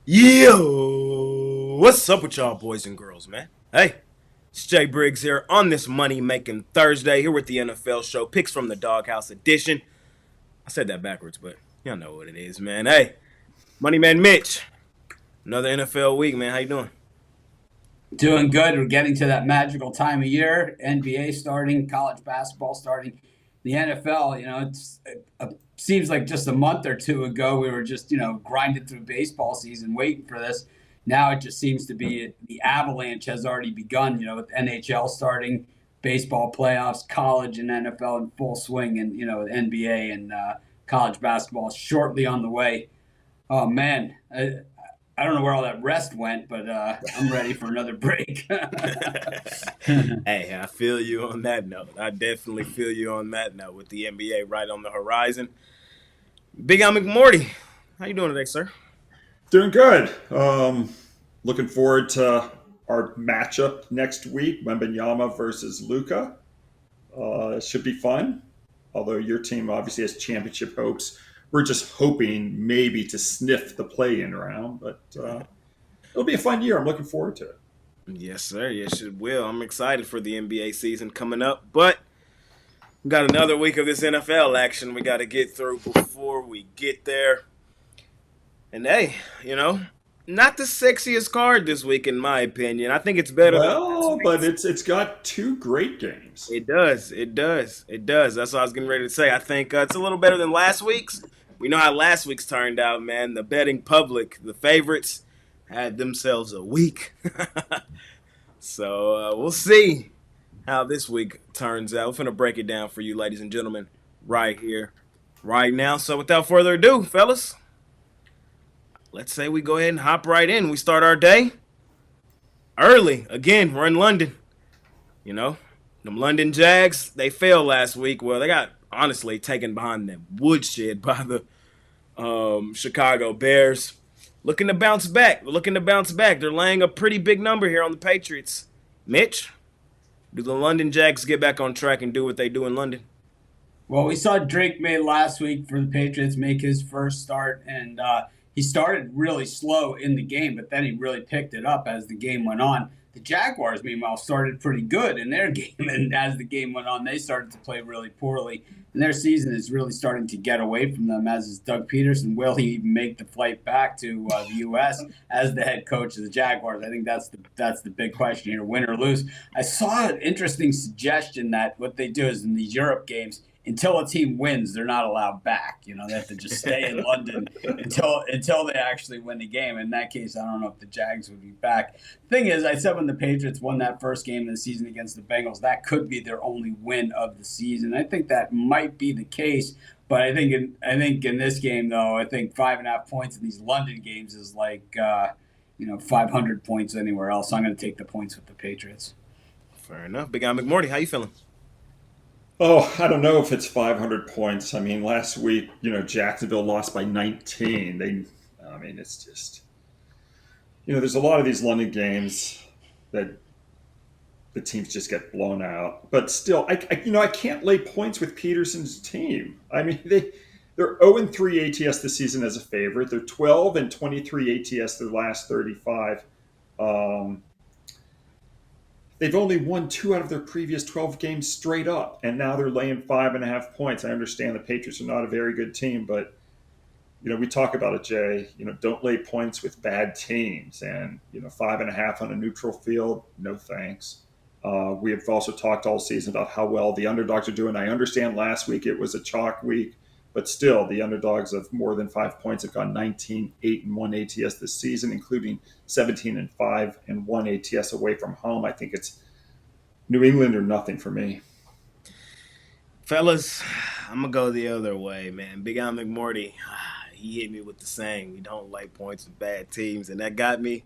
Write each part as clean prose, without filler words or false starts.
Yo, what's up with y'all boys and girls, man? Hey, it's Jay Briggs here on this money making Thursday here with the NFL show, picks from the DawgHouse edition. I said that backwards, but y'all know what it is, man. Hey, Money Man Mitch, another NFL week, man. How you doing? Doing good. We're getting to that magical time of year. NBA starting, college basketball starting, the NFL. It seems like just a month or two ago we were just grinding through baseball season, waiting for this. Now it just seems to be the avalanche has already begun. With NHL starting, baseball playoffs, college and NFL in full swing, and NBA and college basketball shortly on the way. Oh man, I don't know where all that rest went, but I'm ready for another break. Hey, I feel you on that note. I definitely feel you on that note with the NBA right on the horizon. Big Al McMorty, how you doing today, sir? Doing good. Looking forward to our matchup next week, Wembenyama versus Luca. It should be fun. Although your team obviously has championship hopes, we're just hoping maybe to sniff the play-in round. But it'll be a fun year. I'm looking forward to it. Yes, sir. Yes, it will. I'm excited for the NBA season coming up, but we got another week of this NFL action we got to get through before we get there. And hey, not the sexiest card this week, in my opinion. I think it's better than last Well, but week's. it's got two great games. It does. It does. It does. That's what I was getting ready to say. I think it's a little better than last week's. We know how last week's turned out, man. The betting public, the favorites, had themselves a week. So we'll see how this week turns out. We're finna break it down for you, ladies and gentlemen, right here, right now. So without further ado, fellas, let's say we go ahead and hop right in. We start our day early. Again, we're in London. You know, them London Jags, they failed last week. Well, they got honestly taken behind the woodshed by the Chicago Bears. Looking to bounce back. Looking to bounce back. They're laying a pretty big number here on the Patriots. Mitch, do the London Jags get back on track and do what they do in London? Well, we saw Drake made last week for the Patriots make his first start, and he started really slow in the game, but then he really picked it up as the game went on. The Jaguars, meanwhile, started pretty good in their game, and as the game went on, they started to play really poorly. And their season is really starting to get away from them, as is Doug Peterson. Will he even make the flight back to the U.S. as the head coach of the Jaguars? I think that's the big question here, win or lose. I saw an interesting suggestion that what they do is in these Europe games, until a team wins, they're not allowed back. They have to just stay in London until they actually win the game. In that case, I don't know if the Jags would be back. Thing is, I said when the Patriots won that first game of the season against the Bengals, that could be their only win of the season. I think that might be the case. But I think in this game though, I think 5.5 points in these London games is like 500 points anywhere else. So I'm going to take the points with the Patriots. Fair enough. Big Guy McMorty, how you feeling? Oh, I don't know if it's 500 points. I mean, last week, Jacksonville lost by 19. It's just, there's a lot of these London games that the teams just get blown out. But still, I can't lay points with Peterson's team. I mean, they're 0-3 ATS this season as a favorite. They're 12-23 ATS their last 35. Um, they've only won 2 out of their previous 12 games straight up, and now they're laying 5.5 points. I understand the Patriots are not a very good team, but we talk about it, Jay. Don't lay points with bad teams, and 5.5 on a neutral field. No thanks. We have also talked all season about how well the underdogs are doing. I understand last week it was a chalk week, but still, the underdogs of more than 5 points have gone 19-8-1 ATS this season, including 17-5-1 ATS away from home. I think it's New England or nothing for me. Fellas, I'm going to go the other way, man. Big Guy McMorty, he hit me with the saying, we don't lay points with bad teams, and that got me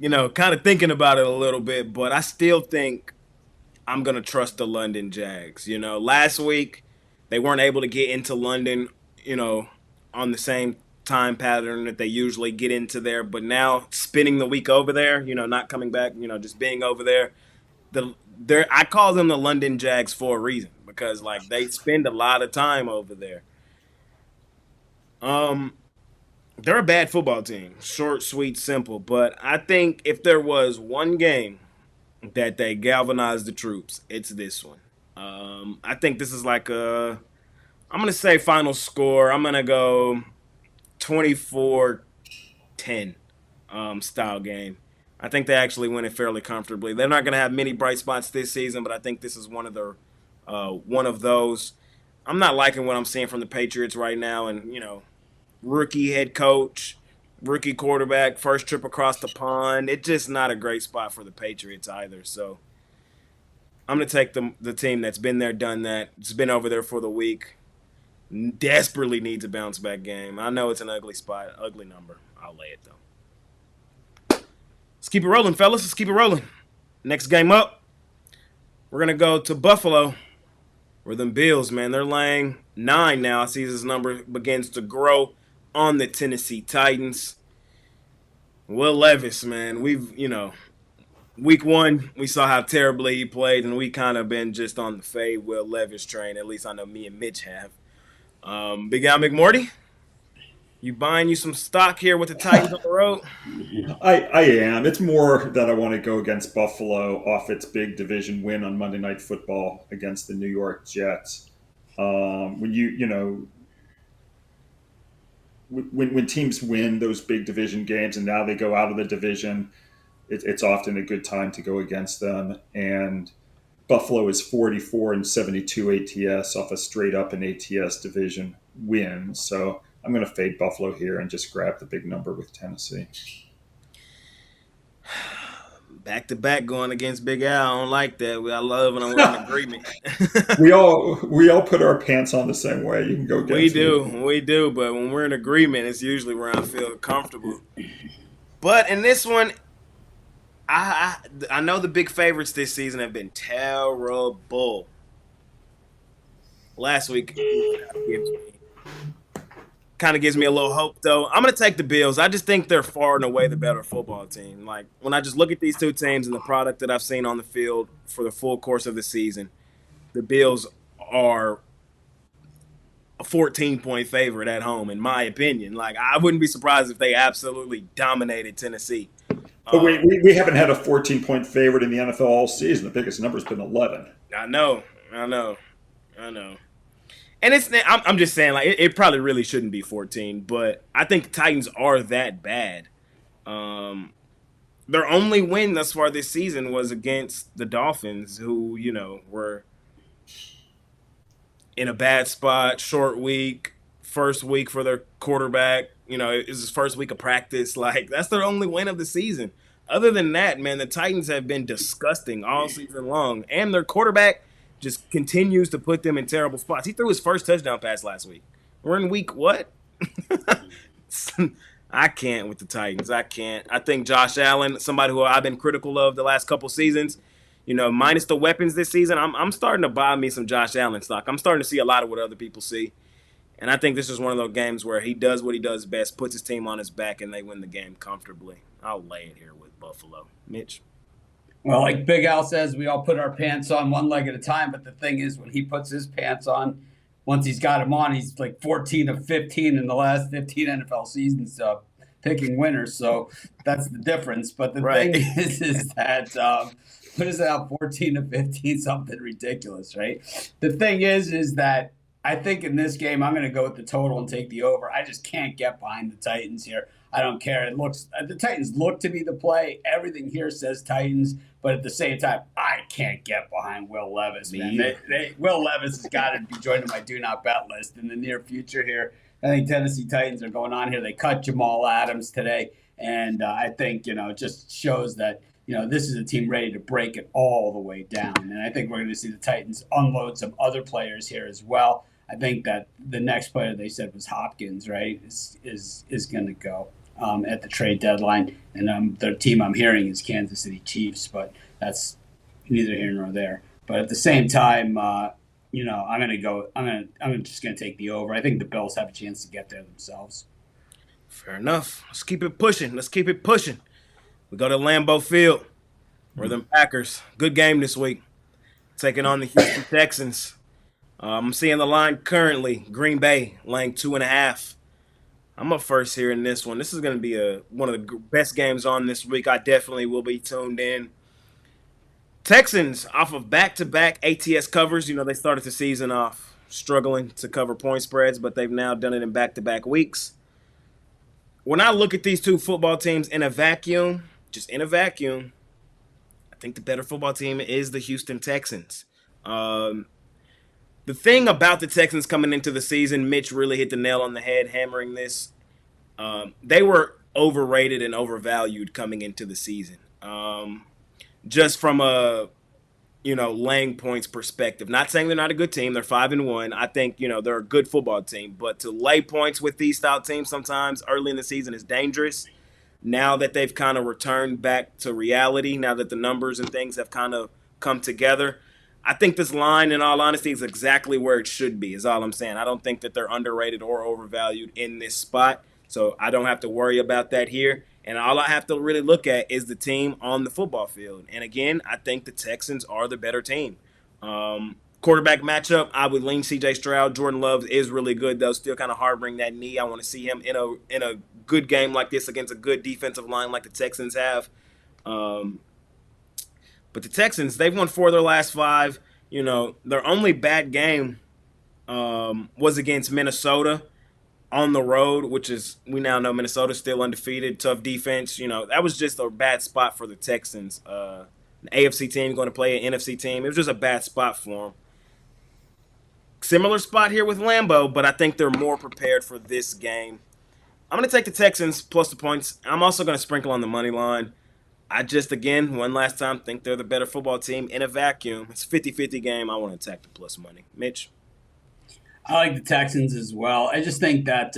kind of thinking about it a little bit, but I still think I'm going to trust the London Jags. Last week they weren't able to get into London, on the same time pattern that they usually get into there, but now spending the week over there, not coming back, just being over there, I call them the London Jags for a reason because like they spend a lot of time over there. Um they're a bad football team. Short, sweet, simple. But I think if there was one game that they galvanized the troops, it's this one. I think this is like I'm going to say final score. I'm going to go 24-10 style game. I think they actually win it fairly comfortably. They're not going to have many bright spots this season, but I think this is one of those. I'm not liking what I'm seeing from the Patriots right now, and rookie head coach, rookie quarterback, first trip across the pond. It's just not a great spot for the Patriots either. So I'm going to take the team that's been there, done that. It's been over there for the week. Desperately needs a bounce back game. I know it's an ugly spot, ugly number. I'll lay it though. Let's keep it rolling, fellas. Let's keep it rolling. Next game up, we're going to go to Buffalo, where them Bills, man, they're laying 9 now. I see this number begins to grow on the Tennessee Titans. Will Levis, man, week 1, we saw how terribly he played, and we kind of been just on the fade Will Levis train. At least I know me and Mitch have. Big Al McMorty, you buying you some stock here with the Titans on the road? I am. It's more that I want to go against Buffalo off its big division win on Monday Night Football against the New York Jets. When teams win those big division games and now they go out of the division, it's often a good time to go against them. And Buffalo is 44-72 ATS off a straight up an ATS division win. So I'm going to fade Buffalo here and just grab the big number with Tennessee. Back to back going against Big Al. I don't like that. I love when I'm in agreement. we all put our pants on the same way. You can go against we do. But when we're in agreement, it's usually where I feel comfortable. But in this one, I know the big favorites this season have been terrible. Last week kind of gives me a little hope, though. I'm going to take the Bills. I just think they're far and away the better football team. Like, when I just look at these two teams and the product that I've seen on the field for the full course of the season, the Bills are a 14-point favorite at home, in my opinion. Like, I wouldn't be surprised if they absolutely dominated Tennessee. But we haven't had a 14-point favorite in the NFL all season. The biggest number's been 11. I know. And I'm just saying, like, it probably really shouldn't be 14, but I think the Titans are that bad. Their only win thus far this season was against the Dolphins, who, were in a bad spot, short week, first week for their quarterback. It was his first week of practice. Like, that's their only win of the season. Other than that, man, the Titans have been disgusting all season long. And their quarterback just continues to put them in terrible spots. He threw his first touchdown pass last week. We're in week what? I can't with the Titans. I can't. I think Josh Allen, somebody who I've been critical of the last couple seasons, minus the weapons this season, I'm starting to buy me some Josh Allen stock. I'm starting to see a lot of what other people see. And I think this is one of those games where he does what he does best, puts his team on his back, and they win the game comfortably. I'll lay it here with Buffalo. Mitch? Well, like Big Al says, we all put our pants on one leg at a time. But the thing is, when he puts his pants on, once he's got them on, he's like 14 of 15 in the last 15 NFL seasons picking winners. So that's the difference. But the thing is that what is that, 14 of 15, something ridiculous, right? The thing is that I think in this game, I'm going to go with the total and take the over. I just can't get behind the Titans here. I don't care. The Titans look to be the play. Everything here says Titans, but at the same time, I can't get behind Will Levis, man. Will Levis has got to be joining my do not bet list in the near future here. I think Tennessee Titans are going on here. They cut Jamal Adams today, and I think it just shows that this is a team ready to break it all the way down. And I think we're going to see the Titans unload some other players here as well. I think that the next player they said was Hopkins, right, is going to go at the trade deadline. And the team I'm hearing is Kansas City Chiefs, but that's neither here nor there. But at the same time, I'm just going to take the over. I think the Bills have a chance to get there themselves. Fair enough. Let's keep it pushing. We go to Lambeau Field, where the Packers, good game this week, taking on the Houston Texans. I'm seeing the line currently, Green Bay laying 2.5. I'm up first here in this one. This is going to be one of the best games on this week. I definitely will be tuned in. Texans off of back-to-back ATS covers. They started the season off struggling to cover point spreads, but they've now done it in back-to-back weeks. When I look at these two football teams in a vacuum, just in a vacuum, I think the better football team is the Houston Texans. The thing about the Texans coming into the season, Mitch really hit the nail on the head hammering this. They were overrated and overvalued coming into the season. Just from a laying points perspective. Not saying they're not a good team. They're 5-1. I think they're a good football team. But to lay points with these style teams sometimes early in the season is dangerous. Now that they've kind of returned back to reality, now that the numbers and things have kind of come together, I think this line, in all honesty, is exactly where it should be, is all I'm saying. I don't think that they're underrated or overvalued in this spot, so I don't have to worry about that here. And all I have to really look at is the team on the football field. And again, I think the Texans are the better team. Quarterback matchup, I would lean C.J. Stroud. Jordan Love is really good, though, still kind of harboring that knee. I want to see him in a good game like this against a good defensive line like the Texans have. But the Texans, they've won 4 of their last 5. Their only bad game was against Minnesota on the road, which is, we now know Minnesota's still undefeated, tough defense. That was just a bad spot for the Texans. An AFC team going to play an NFC team. It was just a bad spot for them. Similar spot here with Lambeau, but I think they're more prepared for this game. I'm going to take the Texans plus the points. I'm also going to sprinkle on the money line. I just, again, one last time, think they're the better football team in a vacuum. It's a 50-50 game. I want to attack the plus money. Mitch? I like the Texans as well. I just think that,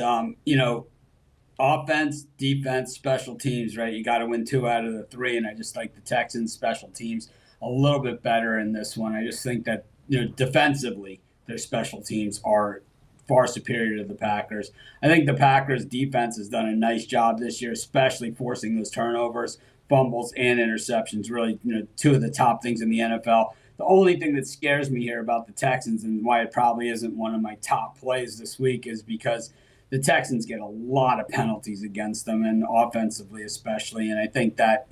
offense, defense, special teams, right? You got to win 2 out of the 3, and I just like the Texans' special teams a little bit better in this one. I just think that, defensively, their special teams are far superior to the Packers. I think the Packers' defense has done a nice job this year, especially forcing those turnovers, fumbles, and interceptions, really, 2 of the top things in the NFL. The only thing that scares me here about the Texans and why it probably isn't one of my top plays this week is because the Texans get a lot of penalties against them, and offensively especially. And I think that,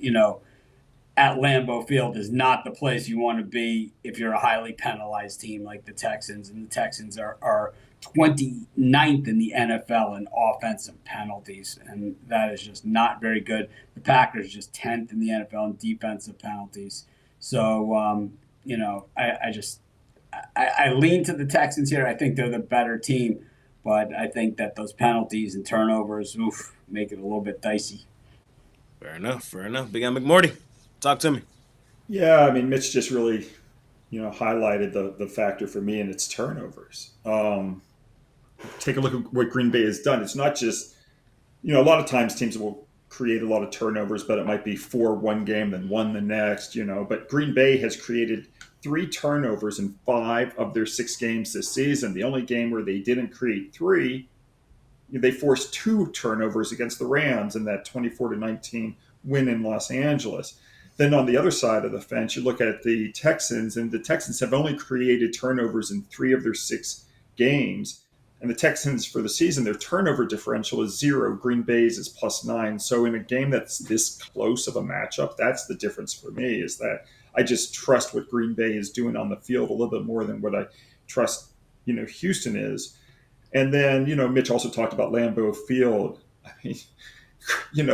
at Lambeau Field is not the place you want to be if you're a highly penalized team like the Texans. And the Texans are 29th in the NFL in offensive penalties, and that is just not very good. The Packers just 10th in the NFL in defensive penalties. So, I lean to the Texans here. I think they're the better team, but I think that those penalties and turnovers, make it a little bit dicey. Fair enough. Big Al McMorty, talk to me. Yeah, I mean, Mitch just really, highlighted the factor for me, and it's turnovers. Take a look at what Green Bay has done. It's not just, a lot of times teams will create a lot of turnovers, but it might be 4 one game, then 1 the next, But Green Bay has created 3 turnovers in 5 of their 6 games this season. The only game where they didn't create 3, they forced 2 turnovers against the Rams in that 24-19 win in Los Angeles. Then on the other side of the fence, you look at the Texans, and the Texans have only created turnovers in 3 of their 6 games. And the Texans, for the season, their turnover differential is 0. Green Bay's is +9. So in a game that's this close of a matchup, that's the difference for me, is that I just trust what Green Bay is doing on the field a little bit more than what I trust, Houston is. And then, Mitch also talked about Lambeau Field. I mean,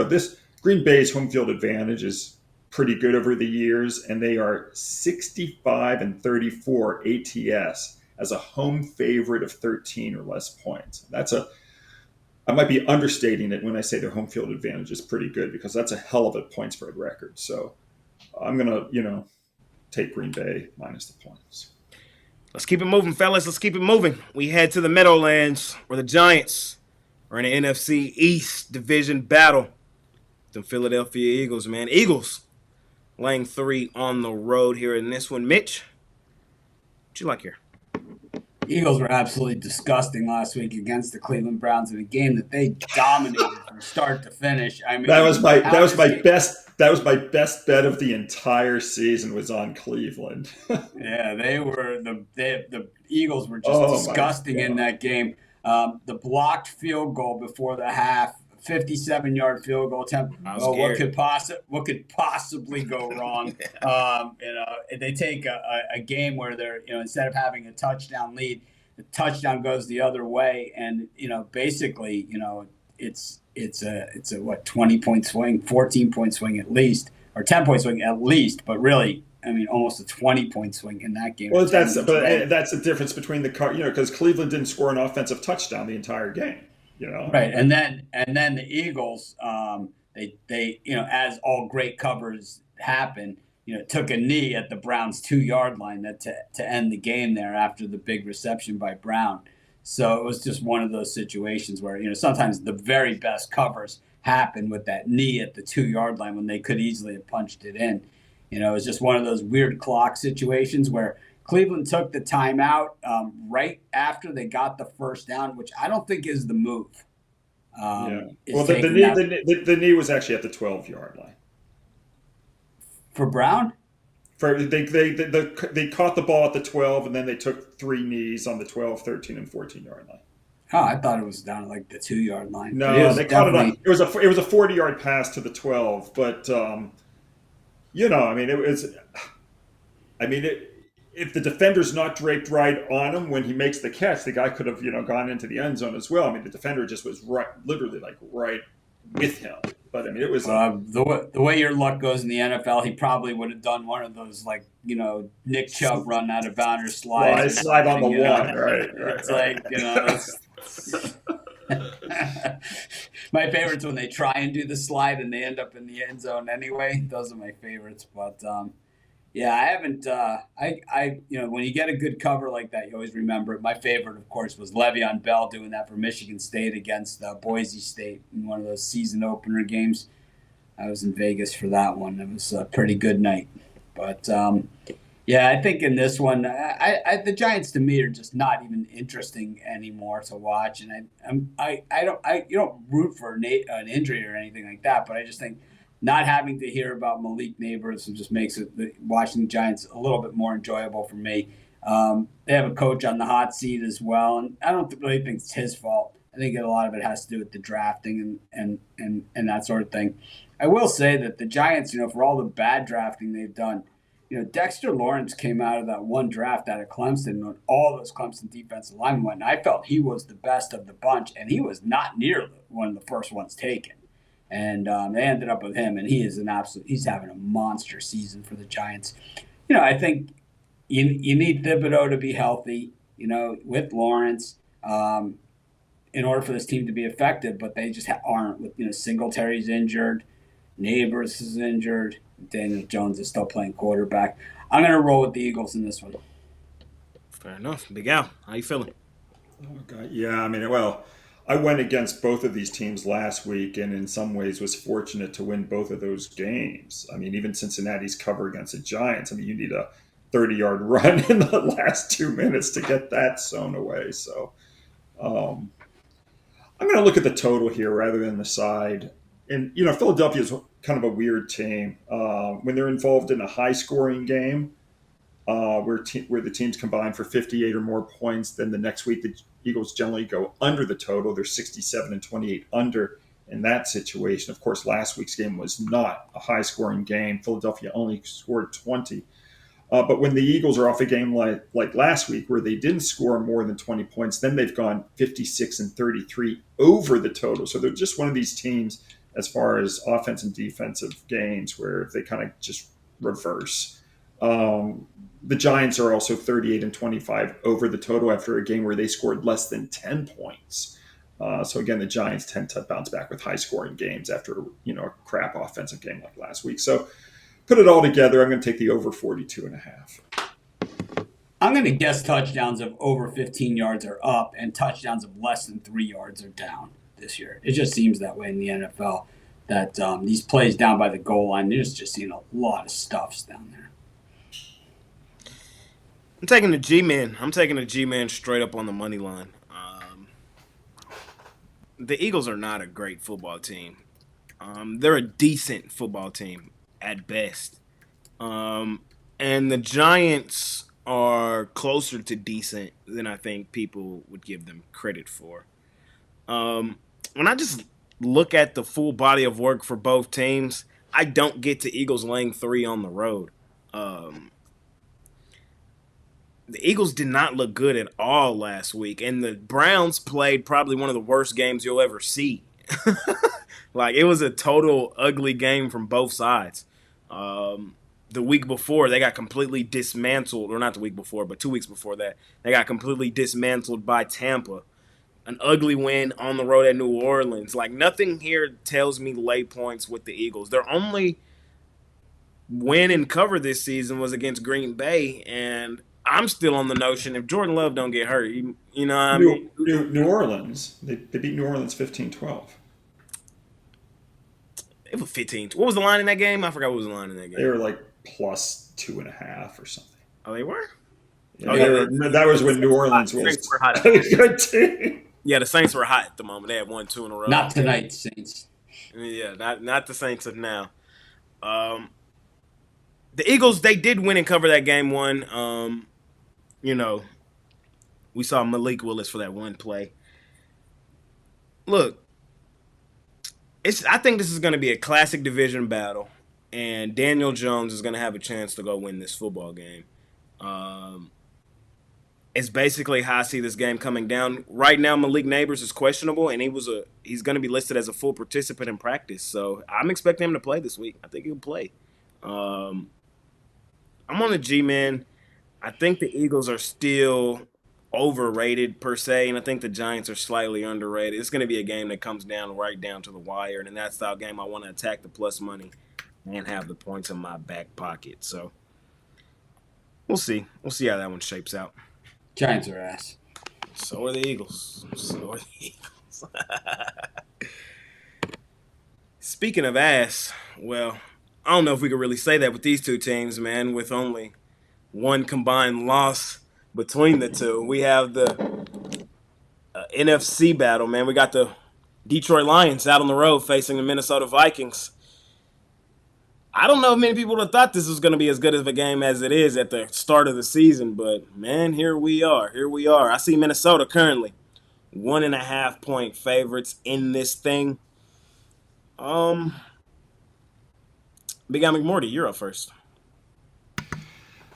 this Green Bay's home field advantage is pretty good over the years, and they are 65-34 ATS as a home favorite of 13 or less points. I might be understating it when I say their home field advantage is pretty good, because that's a hell of a point spread record. So I'm going to, take Green Bay minus the points. Let's keep it moving, fellas. Let's keep it moving. We head to the Meadowlands, where the Giants are in an NFC East division battle. The Philadelphia Eagles, man. Eagles laying 3 on the road here in this one. Mitch, what you like here? Eagles were absolutely disgusting last week against the Cleveland Browns in a game that they dominated from start to finish. I mean, that was my best bet of the entire season was on Cleveland. Yeah, they were the Eagles were just disgusting in that game. The blocked field goal before the half, 57-yard field goal attempt. I was Oh, scared. what could possibly go wrong? They take a game where they're, instead of having a touchdown lead, the touchdown goes the other way, and basically, it's a what, 20-point swing, 14-point swing at least, or 10-point swing at least, but really, I mean, almost a 20-point swing in that game. Well, that's the difference between because Cleveland didn't score an offensive touchdown the entire game. Right, and then the Eagles, they as all great covers happen, took a knee at the Browns' 2-yard line to end the game there after the big reception by Brown. So it was just one of those situations where sometimes the very best covers happen with that knee at the 2-yard line when they could easily have punched it in. It was just one of those weird clock situations where Cleveland took the timeout right after they got the first down, which I don't think is the move. Yeah. Well, the knee was actually at the 12-yard line for Brown. They caught the ball at the 12, and then they took 3 knees on the 12, 13, and 14-yard line. Oh, I thought it was down at like the 2-yard line. No, they caught it on. It was a 40-yard pass to the 12, but if the defender's not draped right on him when he makes the catch, the guy could have gone into the end zone as well. I mean, the defender just was literally right with him. But I mean, it was the way your luck goes in the NFL. He probably would have done one of those Nick Chubb run out of boundary slides. Slide on the one, right? It's my favorites when they try and do the slide and they end up in the end zone anyway. Those are my favorites. But yeah, I haven't. When you get a good cover like that, you always remember it. My favorite, of course, was Le'Veon Bell doing that for Michigan State against Boise State in one of those season opener games. I was in Vegas for that one. It was a pretty good night. But yeah, I think in this one, the Giants to me are just not even interesting anymore to watch, and I don't root for an injury or anything like that, but I just think not having to hear about Malik Neighbors just makes watching the Giants a little bit more enjoyable for me. They have a coach on the hot seat as well, and I don't really think it's his fault. I think a lot of it has to do with the drafting and that sort of thing. I will say that the Giants, for all the bad drafting they've done, Dexter Lawrence came out of that one draft out of Clemson when all those Clemson defensive linemen went. And I felt he was the best of the bunch, and he was not near one of the first ones taken. And they ended up with him, and he's having a monster season for the Giants. I think you need Thibodeau to be healthy, with Lawrence, in order for this team to be effective, but they just aren't. With Singletary's injured, Neighbors is injured, Daniel Jones is still playing quarterback. I'm going to roll with the Eagles in this one. Fair enough. Big Al, how you feeling? Okay. Yeah, I went against both of these teams last week, and in some ways was fortunate to win both of those games. Even Cincinnati's cover against the Giants, you need a 30-yard run in the last 2 minutes to get that sewn away. So I'm going to look at the total here rather than the side. And, Philadelphia is kind of a weird team. When they're involved in a high-scoring game, where the teams combine for 58 or more points, then the next week the Eagles generally go under the total. They're 67 and 28 under in that situation. Of course, last week's game was not a high-scoring game. Philadelphia only scored 20. But when the Eagles are off a game like last week where they didn't score more than 20 points, then they've gone 56 and 33 over the total. So they're just one of these teams as far as offense and defensive games where they kind of just reverse. The Giants are also 38 and 25 over the total after a game where they scored less than 10 points. So again, the Giants tend to bounce back with high-scoring games after a crap offensive game like last week. So put it all together, I'm going to take the over 42.5. I'm going to guess touchdowns of over 15 yards are up and touchdowns of less than 3 yards are down this year. It just seems that way in the NFL, that these plays down by the goal line, there's just a lot of stuffs down there. I'm taking the G-Man. I'm taking the G-Man straight up on the money line. The Eagles are not a great football team. They're a decent football team at best. And the Giants are closer to decent than I think people would give them credit for. When I just look at the full body of work for both teams, I don't get to Eagles laying 3 on the road. The Eagles did not look good at all last week, and the Browns played probably one of the worst games you'll ever see. Like, it was a total ugly game from both sides. The week before, they got completely dismantled, or not the week before, but 2 weeks before that, they got completely dismantled by Tampa. An ugly win on the road at New Orleans. Like, nothing here tells me lay points with the Eagles. Their only win and cover this season was against Green Bay, and I'm still on the notion if Jordan Love don't get hurt, you know what I mean? New Orleans, they beat New Orleans 15-12. It was 15. What was the line in that game? I forgot what was the line in that game. They were like plus 2.5 or something. Oh, they were? Yeah, that was when New Orleans was a good team. Yeah, the Saints were hot at the moment. They had won 2 in a row. Not tonight, Saints. Yeah, not the Saints of now. The Eagles, they did win and cover that game 1. You know, we saw Malik Willis for that one play. Look, I think this is going to be a classic division battle, and Daniel Jones is going to have a chance to go win this football game. It's basically how I see this game coming down. Right now, Malik Neighbors is questionable, and he's going to be listed as a full participant in practice. So I'm expecting him to play this week. I think he'll play. I'm on the G-Man. I think the Eagles are still overrated per se, and I think the Giants are slightly underrated. It's going to be a game that comes down right down to the wire, and in that style game, I want to attack the plus money and have the points in my back pocket. So we'll see. We'll see how that one shapes out. Giants are ass. So are the Eagles. So are the Eagles. Speaking of ass, well, I don't know if we could really say that with these two teams, man, with only one combined loss between the two. We have the NFC battle, man. We got the Detroit Lions out on the road facing the Minnesota Vikings. I don't know if many people would have thought this was going to be as good of a game as it is at the start of the season, but, man, here we are. Here we are. I see Minnesota currently 1.5-point favorites in this thing. Big Al McMorty, you're up first.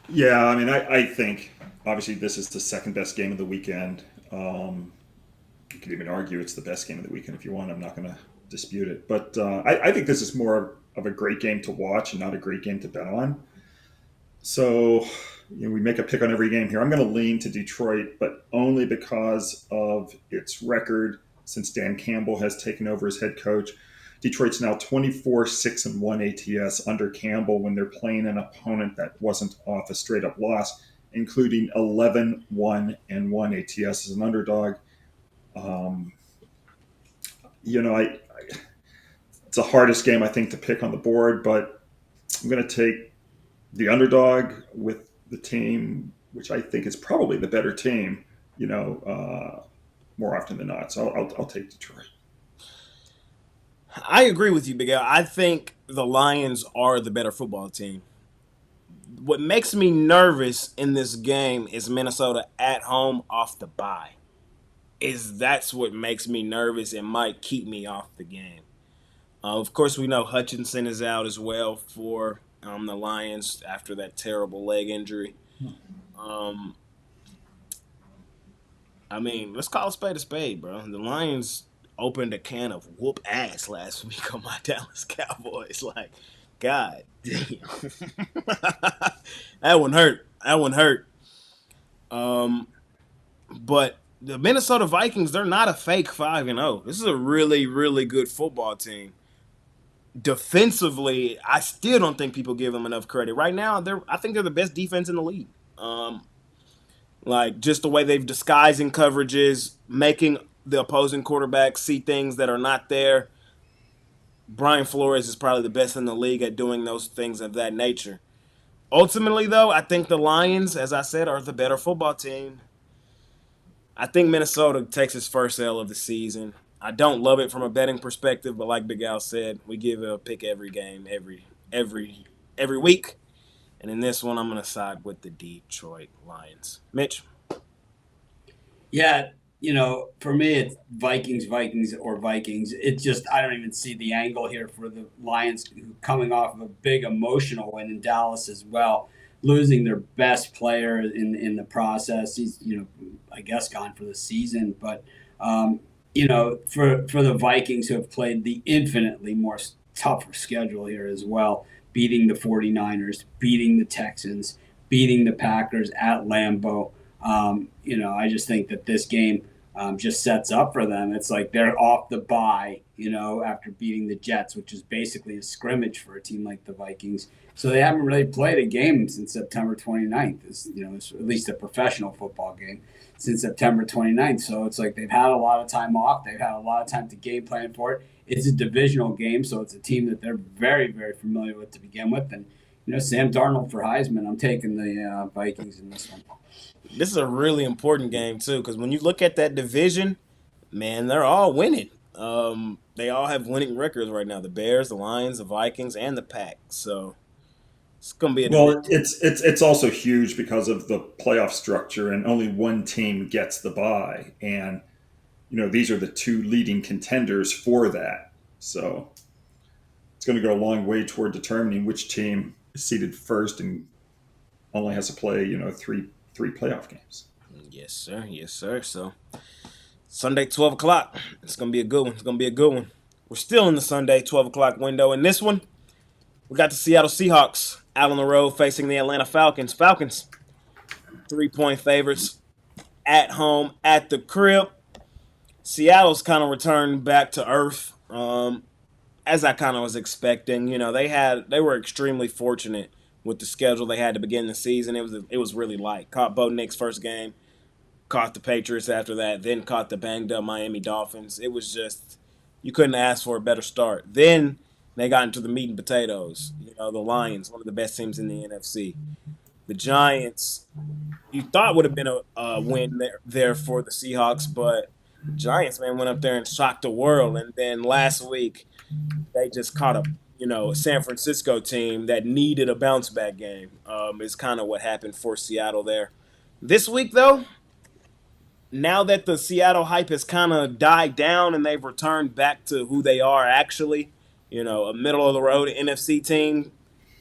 Yeah, I mean, I think obviously this is the second best game of the weekend. You could even argue it's the best game of the weekend if you want. I'm not going to dispute it. But I think this is more of a great game to watch and not a great game to bet on. So we make a pick on every game here. I'm going to lean to Detroit, but only because of its record since Dan Campbell has taken over as head coach. Detroit's now 24-6-1 ATS under Campbell when they're playing an opponent that wasn't off a straight-up loss, including 11-1-1 ATS as an underdog. It's the hardest game, I think, to pick on the board, but I'm going to take the underdog with the team, which I think is probably the better team, more often than not. So I'll take Detroit. I agree with you, Big Al. I think the Lions are the better football team. What makes me nervous in this game is Minnesota at home off the bye. That's what makes me nervous and might keep me off the game. Of course, we know Hutchinson is out as well for the Lions after that terrible leg injury. Let's call a spade, bro. The Lions opened a can of whoop ass last week on my Dallas Cowboys. Like, God damn. That one hurt. But the Minnesota Vikings, they're not a fake 5-0. This is a really, really good football team. Defensively, I still don't think people give them enough credit. Right now, I think they're the best defense in the league. Just the way they've disguising coverages, making the opposing quarterback see things that are not there. Brian Flores is probably the best in the league at doing those things of that nature. Ultimately, though, I think the Lions, as I said, are the better football team. I think Minnesota takes its first L of the season. I don't love it from a betting perspective, but like Big Al said, we give a pick every game, every week. And in this one, I'm going to side with the Detroit Lions. Mitch? Yeah, for me, it's Vikings, Vikings, or Vikings. It's just, I don't even see the angle here for the Lions coming off of a big emotional win in Dallas as well, losing their best player in the process. He's, I guess gone for the season. But, for the Vikings who have played the infinitely more tougher schedule here as well, beating the 49ers, beating the Texans, beating the Packers at Lambeau. I just think that this game just sets up for them. It's like they're off the bye, after beating the Jets, which is basically a scrimmage for a team like the Vikings. So they haven't really played a game since September 29th. It's at least a professional football game since September 29th. So it's like they've had a lot of time off. They've had a lot of time to game plan for it. It's a divisional game, so it's a team that they're very, very familiar with to begin with. And, Sam Darnold for Heisman, I'm taking the Vikings in this one. This is a really important game, too, because when you look at that division, man, they're all winning. They all have winning records right now. The Bears, the Lions, the Vikings, and the Pack. So it's going to be a Well, it's also huge because of the playoff structure, and only one team gets the bye, and these are the two leading contenders for that. So it's going to go a long way toward determining which team is seated first and only has to play three playoff games. Yes, sir. Yes, sir. So Sunday, 12 o'clock. It's going to be a good one. We're still in the Sunday 12 o'clock window. In this one, we got the Seattle Seahawks out on the road facing the Atlanta Falcons. Falcons, 3-point favorites at home at the crib. Seattle's kind of returned back to earth, as I kind of was expecting. They were extremely fortunate with the schedule they had to begin the season. It was really light. Caught Bo Nix first game, caught the Patriots after that, then caught the banged up Miami Dolphins. It was just, you couldn't ask for a better start. Then they got into the meat and potatoes. The Lions, one of the best teams in the NFC. The Giants, you thought would have been a win there for the Seahawks, but the Giants, man, went up there and shocked the world. And then last week, they just caught a San Francisco team that needed a bounce back game. Is kind of what happened for Seattle there. This week, though, now that the Seattle hype has kind of died down and they've returned back to who they are actually, a middle of the road NFC team,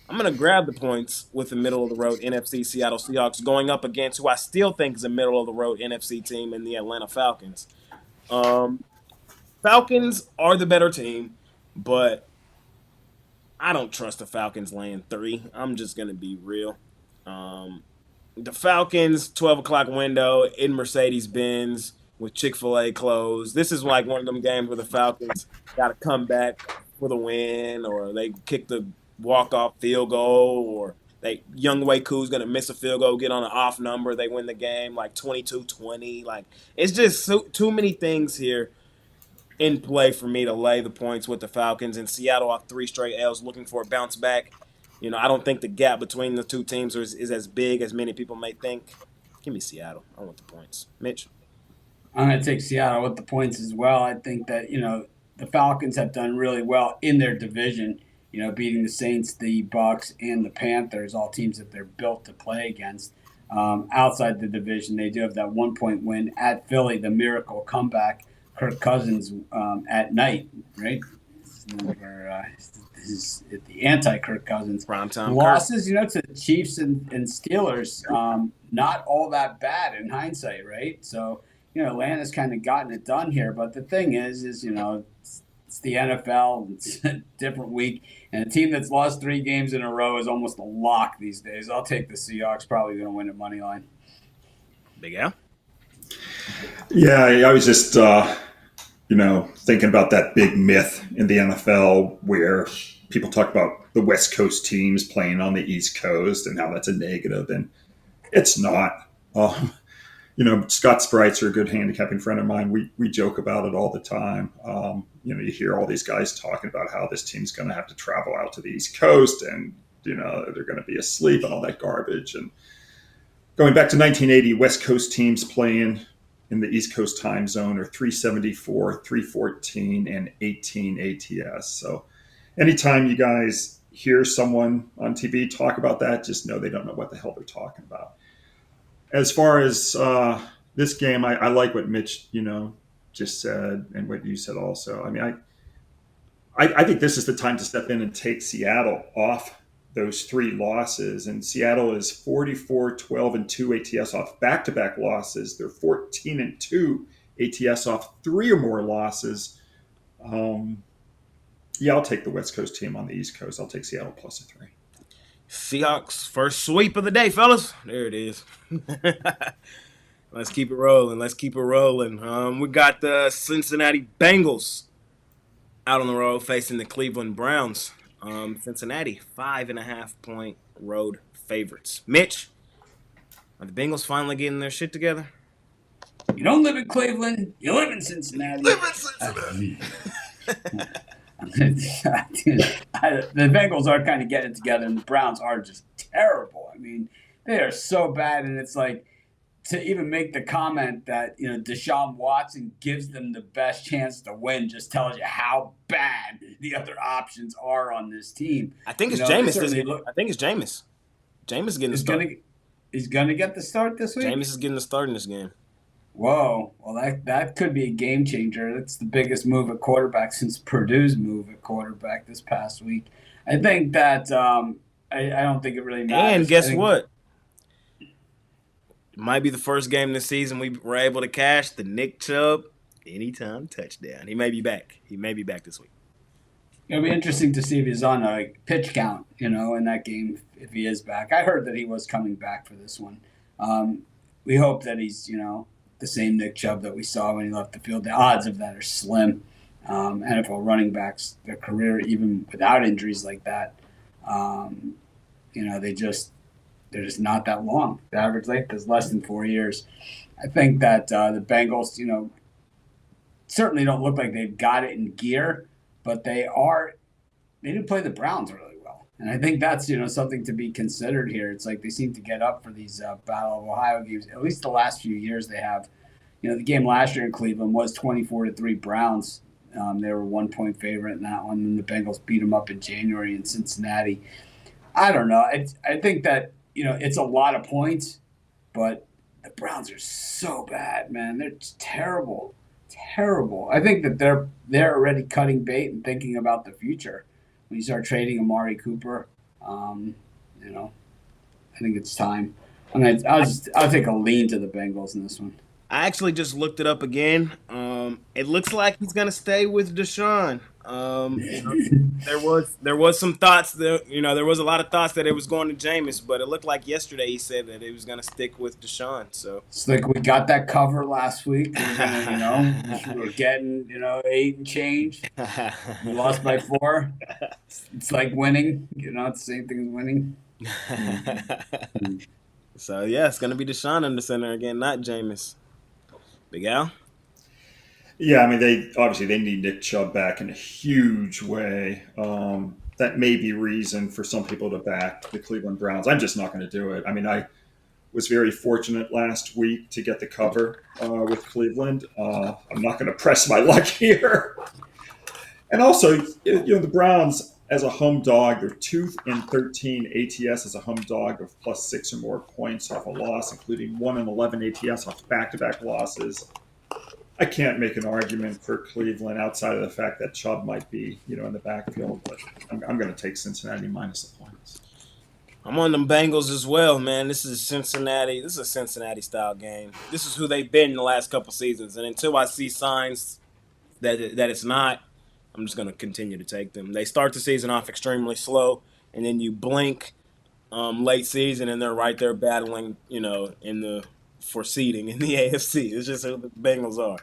I'm going to grab the points with the middle of the road NFC Seattle Seahawks going up against who I still think is a middle of the road NFC team in the Atlanta Falcons. Falcons are the better team, but I don't trust the Falcons laying 3. I'm just going to be real. The Falcons, 12 o'clock window in Mercedes-Benz with Chick-fil-A closed. This is like one of them games where the Falcons got to come back for the win, or they kick the walk-off field goal, or Young Wei Koo's going to miss a field goal, get on an off number, they win the game like 22-20. Like, it's just too many things here in play for me to lay the points with the Falcons. And Seattle off 3 straight L's, looking for a bounce back. I don't think the gap between the two teams is as big as many people may think. Give me Seattle. I want the points. Mitch? I'm going to take Seattle with the points as well. I think that, the Falcons have done really well in their division, beating the Saints, the Bucs, and the Panthers, all teams that they're built to play against. Outside the division, they do have that 1-point win at Philly, the miracle comeback. Kirk Cousins at night, right? This is the anti-Kirk Cousins. Primetime losses, to the Chiefs and Steelers, not all that bad in hindsight, right? So, Atlanta's kind of gotten it done here. But the thing is it's the NFL. It's a different week. And a team that's lost 3 games in a row is almost a lock these days. I'll take the Seahawks, probably going to win at money line. Big Al? Yeah, I was just, thinking about that big myth in the NFL where people talk about the West Coast teams playing on the East Coast and how that's a negative, and it's not. Scott Spreitzer, a good handicapping friend of mine, we joke about it all the time. You hear all these guys talking about how this team's going to have to travel out to the East Coast and, they're going to be asleep and all that garbage. And going back to 1980, West Coast teams playing in the East Coast time zone are 374, 314, and 18 ATS. So anytime you guys hear someone on TV talk about that, just know they don't know what the hell they're talking about. As far as this game, I like what Mitch, just said and what you said also. I mean, I think this is the time to step in and take Seattle off those 3 losses. And Seattle is 44, 12, and 2 ATS off back-to-back losses. They're 14 and 2 ATS off 3 or more losses. Yeah, I'll take the West Coast team on the East Coast. I'll take Seattle plus a 3. Seahawks, first sweep of the day, fellas. There it is. Let's keep it rolling. We got the Cincinnati Bengals out on the road facing the Cleveland Browns. Cincinnati, 5.5-point road favorites. Mitch, are the Bengals finally getting their shit together? You don't live in Cleveland. You live in Cincinnati. The Bengals are kind of getting it together, and the Browns are just terrible. I mean, they are so bad, and it's like to even make the comment that Deshaun Watson gives them the best chance to win just tells you how bad the other options are on this team. I think it's Jameis. I think it's Jameis. Jameis is getting the start. He's going to get the start this week? Jameis is getting the start in this game. Whoa. Well, that could be a game changer. That's the biggest move at quarterback since Purdue's move at quarterback this past week. I think that I don't think it really matters. And guess what? It might be the first game this season we were able to cash the Nick Chubb anytime touchdown. He may be back. This week. It'll be interesting to see if he's on a pitch count, in that game, if he is back. I heard that he was coming back for this one. We hope that he's, the same Nick Chubb that we saw when he left the field. The odds of that are slim. NFL running backs, their career, even without injuries like that, they're just not that long. The average length is less than 4 years. I think that the Bengals, certainly don't look like they've got it in gear, but they do play the Browns really well. And I think that's, something to be considered here. It's like they seem to get up for these Battle of Ohio games. At least the last few years they have. The game last year in Cleveland was 24-3 Browns. They were 1-point favorite in that one, and the Bengals beat them up in January in Cincinnati. I don't know. I think that, it's a lot of points, but the Browns are so bad, man. They're just terrible. Terrible. I think that they're already cutting bait and thinking about the future. When you start trading Amari Cooper, I think it's time. I'll take a lean to the Bengals in this one. I actually just looked it up again. It looks like he's gonna stay with Deshaun. There was some thoughts that there was a lot of thoughts that it was going to Jameis, but it looked like yesterday he said that he was gonna stick with Deshaun. So it's like we got that cover last week. We were getting 8 and change. We lost by 4. It's like winning. It's the same thing as winning. So yeah, it's gonna be Deshaun in the center again, not Jameis. Big Al? Yeah, I mean, they need Nick Chubb back in a huge way. That may be reason for some people to back the Cleveland Browns. I'm just not going to do it. I mean, I was very fortunate last week to get the cover with Cleveland. I'm not going to press my luck here. And also, the Browns as a home dog, they're 2-13 ATS as a home dog of plus 6 or more points off a loss, including 1-11 ATS off back-to-back losses. I can't make an argument for Cleveland outside of the fact that Chubb might be, in the backfield, but I'm going to take Cincinnati minus the points. I'm on them Bengals as well, man. This is Cincinnati. This is a Cincinnati-style game. This is who they've been in the last couple seasons, and until I see signs that it's not, I'm just going to continue to take them. They start the season off extremely slow, and then you blink late season, and they're right there battling, for seeding in the AFC. It's just who the Bengals are.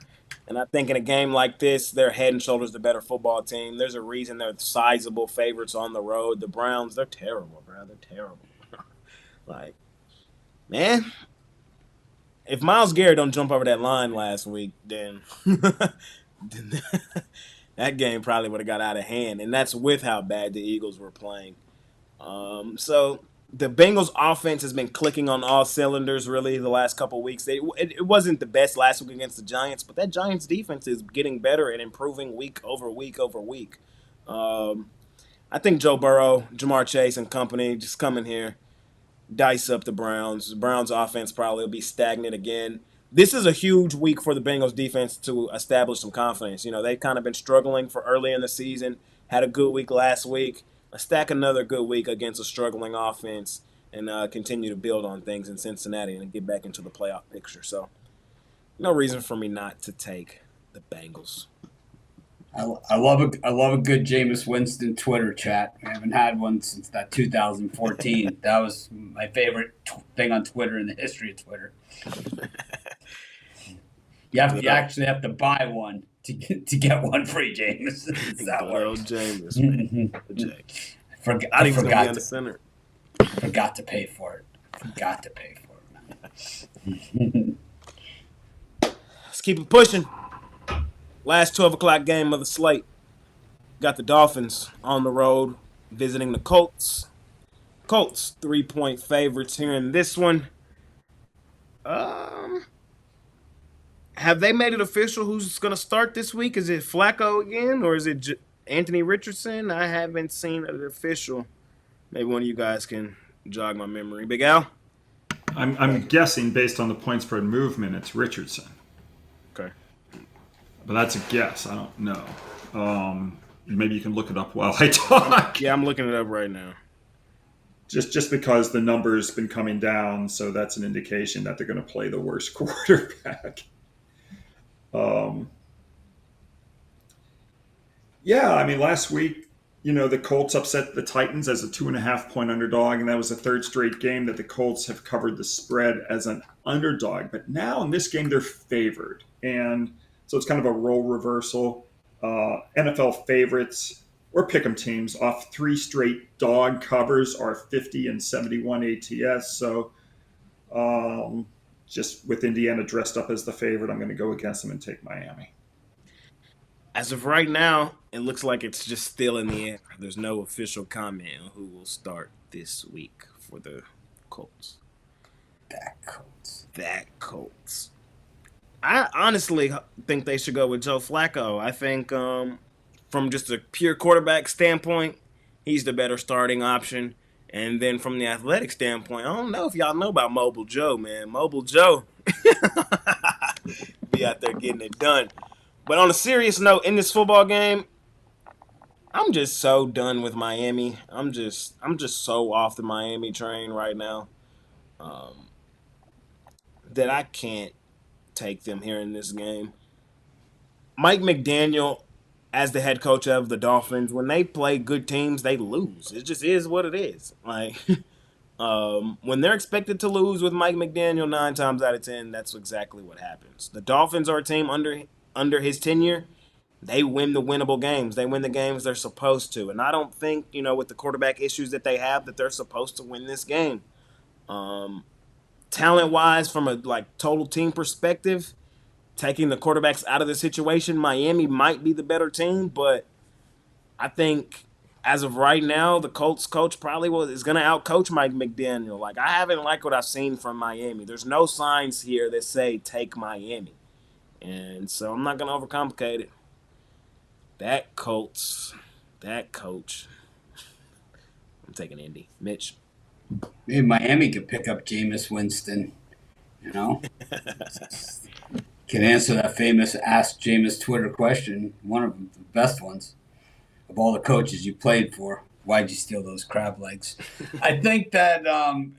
And I think in a game like this, they're head and shoulders the better football team. There's a reason they're sizable favorites on the road. The Browns, they're terrible, bro. They're terrible. Man, if Myles Garrett don't jump over that line last week, then that game probably would have got out of hand. And that's with how bad the Eagles were playing. So the Bengals offense has been clicking on all cylinders really the last couple of weeks. It wasn't the best last week against the Giants, but that Giants defense is getting better and improving week over week over week. I think Joe Burrow, Jamar Chase, and company just come in here, dice up the Browns. The Browns' offense probably will be stagnant again. This is a huge week for the Bengals defense to establish some confidence. You know, they've kind of been struggling for early in the season, had a good week last week. Let's stack another good week against a struggling offense and continue to build on things in Cincinnati and get back into the playoff picture. So, no reason for me not to take the Bengals. I love a good Jameis Winston Twitter chat. I haven't had one since that 2014. That was my favorite thing on Twitter in the history of Twitter. You actually have to buy one to get one free, Jameis. That old Jameis, man. I forgot to pay for it. Man. Let's keep it pushing. Last 12 o'clock game of the slate. Got the Dolphins on the road visiting the Colts. Colts 3-point favorites here in this one. Have they made it official who's going to start this week? Is it Flacco again or is it Anthony Richardson? I haven't seen it official. Maybe one of you guys can jog my memory. Big Al? I'm guessing based on the point spread movement, it's Richardson. Okay. But that's a guess. I don't know. Maybe you can look it up while I talk. Yeah, I'm looking it up right now. Just because the number's been coming down, so that's an indication that they're going to play the worst quarterback. Yeah, I mean, last week, the Colts upset the Titans as a 2.5-point underdog, and that was the third straight game that the Colts have covered the spread as an underdog. But now in this game, they're favored. And so it's kind of a role reversal. NFL favorites or pick'em teams off 3 straight dog covers are 50 and 71 ATS. So just with Indiana dressed up as the favorite, I'm going to go against them and take Miami. As of right now, it looks like it's just still in the air. There's no official comment on who will start this week for the Colts. That Colts. I honestly think they should go with Joe Flacco. I think from just a pure quarterback standpoint, he's the better starting option. And then from the athletic standpoint, I don't know if y'all know about Mobile Joe, man. Mobile Joe be out there getting it done. But on a serious note, in this football game, I'm just so done with Miami. I'm just so off the Miami train right now that I can't take them here in this game. Mike McDaniel, as the head coach of the Dolphins, when they play good teams, they lose. It just is what it is. Like when they're expected to lose with Mike McDaniel 9 times out of 10, that's exactly what happens. The Dolphins are a team under his tenure. They win the winnable games. They win the games they're supposed to. And I don't think, with the quarterback issues that they have, that they're supposed to win this game. Talent-wise, from a total team perspective, taking the quarterbacks out of the situation, Miami might be the better team, but I think as of right now, the Colts coach probably is going to outcoach Mike McDaniel. I haven't liked what I've seen from Miami. There's no signs here that say take Miami. And so I'm not going to overcomplicate it. That coach. I'm taking Indy. Mitch. Maybe Miami could pick up Jameis Winston, Can answer that famous Ask Jameis Twitter question, one of the best ones of all the coaches you played for. Why'd you steal those crab legs? I think though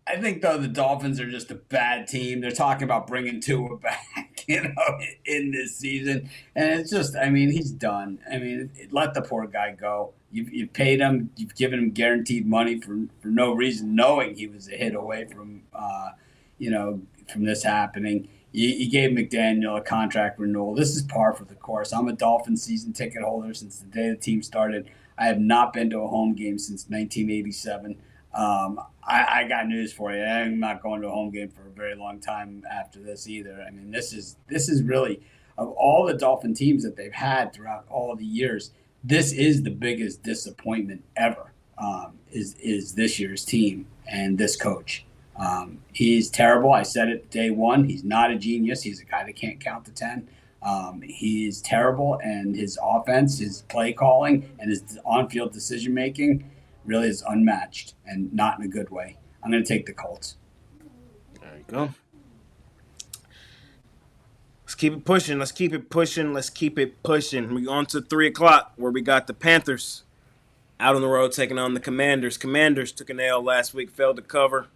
the Dolphins are just a bad team. They're talking about bringing Tua back, in this season, and it's just, he's done. Let the poor guy go. You've paid him. You've given him guaranteed money for no reason, knowing he was a hit away from, from this happening. You gave McDaniel a contract renewal. This is par for the course. I'm a Dolphins season ticket holder since the day the team started. I have not been to a home game since 1987. I got news for you. I'm not going to a home game for a very long time after this either. This is really, of all the Dolphin teams that they've had throughout all the years, this is the biggest disappointment ever. Is this year's team and this coach. He's terrible. I said it day one. He's not a genius. He's a guy that can't count to 10. He's terrible, and his offense, his play calling, and his on-field decision making really is unmatched, and not in a good way. I'm going to take the Colts. There you go. Let's keep it pushing. Let's keep it pushing. Let's keep it pushing. We on to 3 o'clock where we got the Panthers out on the road taking on the Commanders. Commanders took an L last week, failed to cover.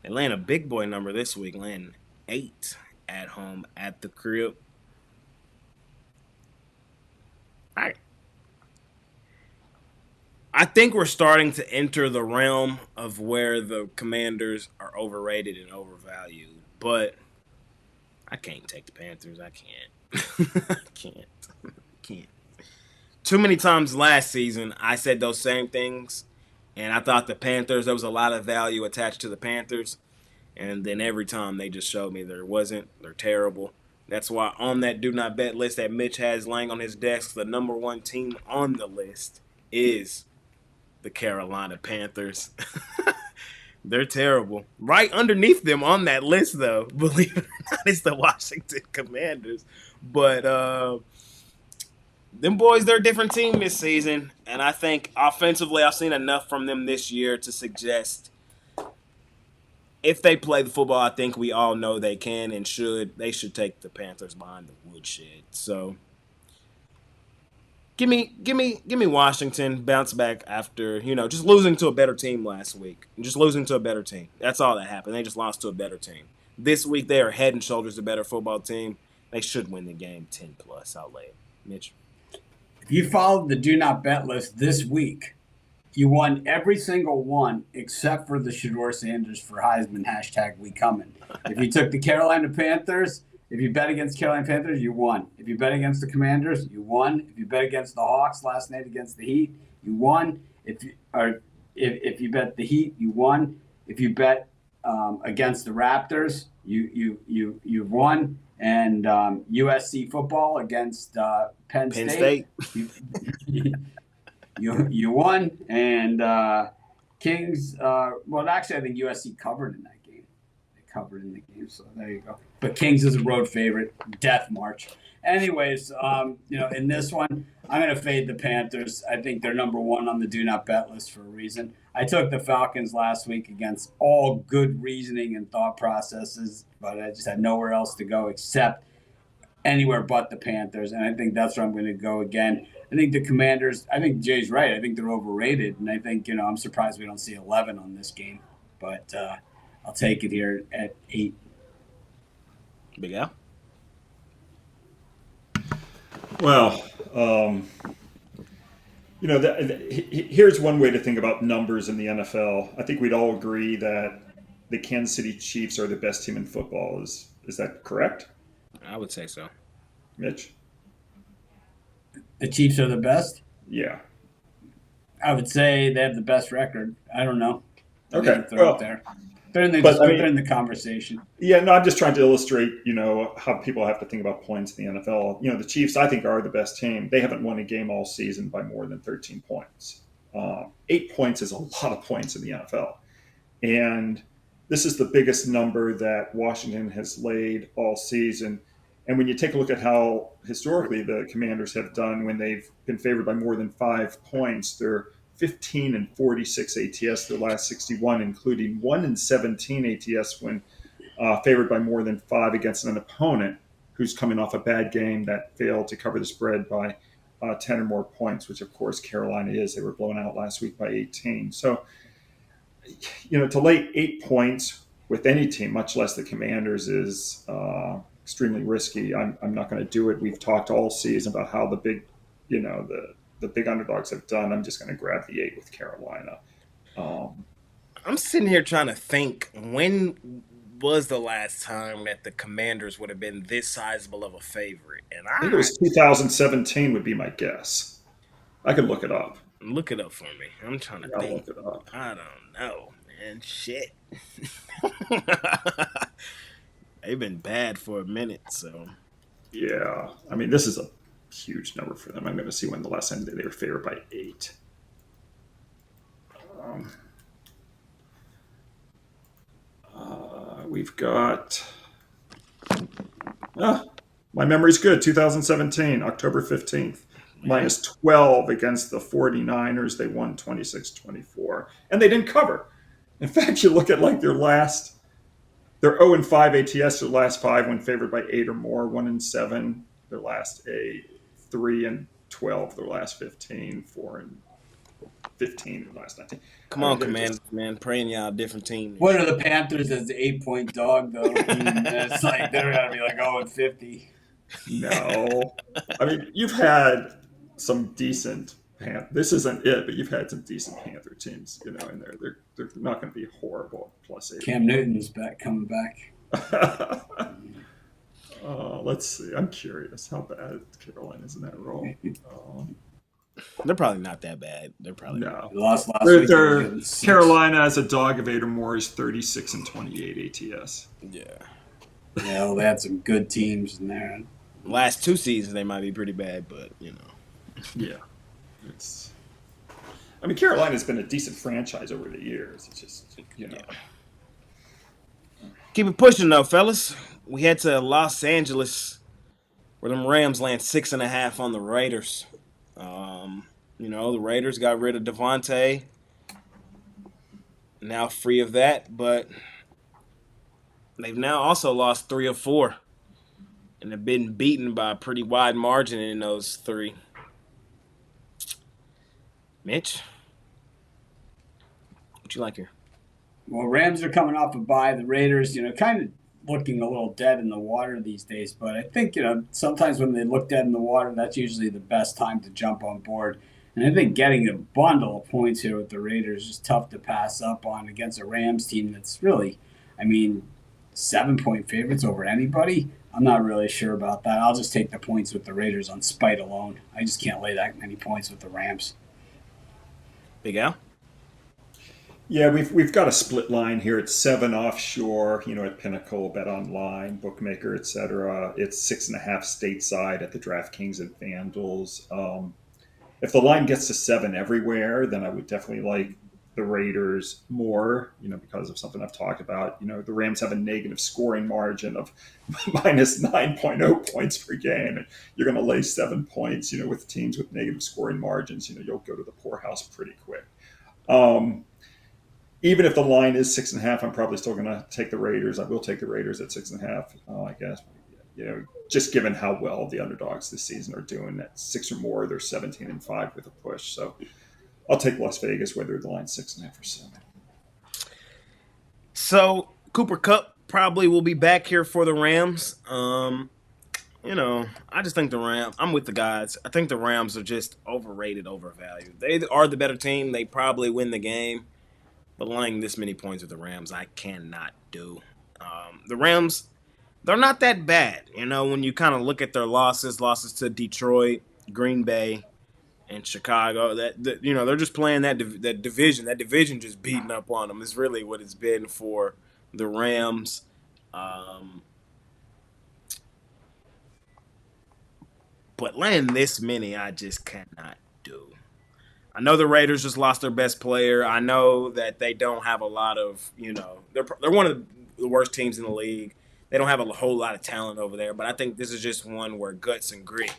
They laying a big boy number this week, laying 8 at home at the crib. I think we're starting to enter the realm of where the Commanders are overrated and overvalued, but I can't take the Panthers. I can't. I can't. Too many times last season, I said those same things, and I thought the Panthers, there was a lot of value attached to the Panthers, and then every time they just showed me there wasn't. They're terrible. That's why on that do not bet list that Mitch has laying on his desk, the number one team on the list is the Carolina Panthers. They're terrible. Right underneath them on that list, though, believe it or not, is the Washington Commanders. But them boys, they're a different team this season. And I think offensively, I've seen enough from them this year to suggest if they play the football I think we all know they can and should, they should take the Panthers behind the woodshed. So Give me Washington bounce back after, just losing to a better team last week. Just losing to a better team. That's all that happened. They just lost to a better team. This week they are head and shoulders a better football team. They should win the game 10+. I'll lay it. Mitch. If you followed the do not bet list this week, you won every single one except for the Shedeur Sanders for Heisman #we coming. If you took the Carolina Panthers, if you bet against Carolina Panthers, you won. If you bet against the Commanders, you won. If you bet against the Hawks last night against the Heat, you won. If you bet the Heat, you won. If you bet against the Raptors, you've won. And USC football against Penn State. You won. And Kings. Well, actually, I think USC covered in that game. Covered in the game, so there you go. But Kings is a road favorite, death march. Anyways, in this one, I'm going to fade the Panthers. I think they're number one on the do not bet list for a reason. I took the Falcons last week against all good reasoning and thought processes, but I just had nowhere else to go except anywhere but the Panthers, and I think that's where I'm going to go again. I think the Commanders, I think Jay's right. I think they're overrated, and I think, I'm surprised we don't see 11 on this game, but I'll take it here at 8. Big Al? Well, here's one way to think about numbers in the NFL. I think we'd all agree that the Kansas City Chiefs are the best team in football. Is that correct? I would say so. Mitch? The Chiefs are the best? Yeah. I would say they have the best record. I don't know. Okay. They're up there. They're in the conversation. Yeah, no, I'm just trying to illustrate, how people have to think about points in the NFL. The Chiefs, I think, are the best team. They haven't won a game all season by more than 13 points. 8 points is a lot of points in the NFL. And this is the biggest number that Washington has laid all season. And when you take a look at how historically the Commanders have done when they've been favored by more than 5 points, they're 15-46 ATS their last 61, including 1-17 ATS when favored by more than 5 against an opponent who's coming off a bad game that failed to cover the spread by 10 or more points, which of course Carolina is. They were blown out last week by 18. So, to lay 8 points with any team, much less the Commanders, is extremely risky. I'm not going to do it. We've talked all season about how the big, the big underdogs have done. I'm just going to grab the 8 with Carolina. I'm sitting here trying to think, when was the last time that the Commanders would have been this sizable of a favorite? And I think it was 2017 would be my guess. I could look it up. Look it up for me. I'm trying to think. Look it up. I don't know, man. Shit. They've been bad for a minute, so. Yeah. I mean, this is a huge number for them. I'm going to see when the last time they were favored by 8. We've got My memory's good. 2017, October 15th. Man. Minus 12 against the 49ers. They won 26-24. And they didn't cover. In fact, you look at like they're 0-5 ATS, their last five when favored by 8 or more, 1-7, their last 8, 3-12, their last 15, 4-15, their last 19. Come I on, mean, they're Commanders, just man. Praying y'all a different team. What are the Panthers as the 8-point dog, though? I mean, it's like they're going to be like 0-50. no. I mean, you've had some decent this isn't it, but you've had some decent Panther teams, in there. They're not going to be horrible plus 8. Cam Newton's coming back. Let's see. I'm curious how bad Carolina is in that role. They're probably not that bad. They're probably No. Lost last week. Carolina as a dog of 8 or more is 36-28 ATS. Yeah. Yeah, well, they had some good teams in there. Last 2 seasons they might be pretty bad, but Yeah. Carolina's been a decent franchise over the years. It's just, Yeah. Keep it pushing though, fellas. We head to Los Angeles, where them Rams land 6.5 on the Raiders. The Raiders got rid of Devontae. Now free of that, but they've now also lost 3 of 4. And have been beaten by a pretty wide margin in those 3. Mitch, what you like here? Well, Rams are coming off a bye. The Raiders, kind of looking a little dead in the water these days. But I think, sometimes when they look dead in the water, that's usually the best time to jump on board. And I think getting a bundle of points here with the Raiders is tough to pass up on against a Rams team that's really, 7-point favorites over anybody. I'm not really sure about that. I'll just take the points with the Raiders on spite alone. I just can't lay that many points with the Rams. Big Al? Yeah, we've got a split line here. It's 7 offshore, at Pinnacle, Bet Online, Bookmaker, etc. It's 6.5 stateside at the DraftKings and Vandals. If the line gets to 7 everywhere, then I would definitely like the Raiders more, because of something I've talked about. The Rams have a negative scoring margin of minus 9.0 points per game. And you're going to lay 7 points, with teams with negative scoring margins, you'll go to the poorhouse pretty quick. Even if the line is 6.5, I'm probably still going to take the Raiders. I will take the Raiders at 6.5, I guess. Just given how well the underdogs this season are doing at 6 or more, they're 17-5 with a push. So I'll take Las Vegas, whether the line's 6.5 or 7. So Cooper Kupp probably will be back here for the Rams. I just think I'm with the guys. I think the Rams are just overrated, overvalued. They are the better team. They probably win the game. But laying this many points with the Rams, I cannot do. The Rams, they're not that bad. When you kind of look at their losses to Detroit, Green Bay, and Chicago, they're just playing that division. That division just beating up on them is really what it's been for the Rams. But laying this many, I just cannot do. I know the Raiders just lost their best player. I know that they don't have a lot of, they're one of the worst teams in the league. They don't have a whole lot of talent over there. But I think this is just one where guts and grit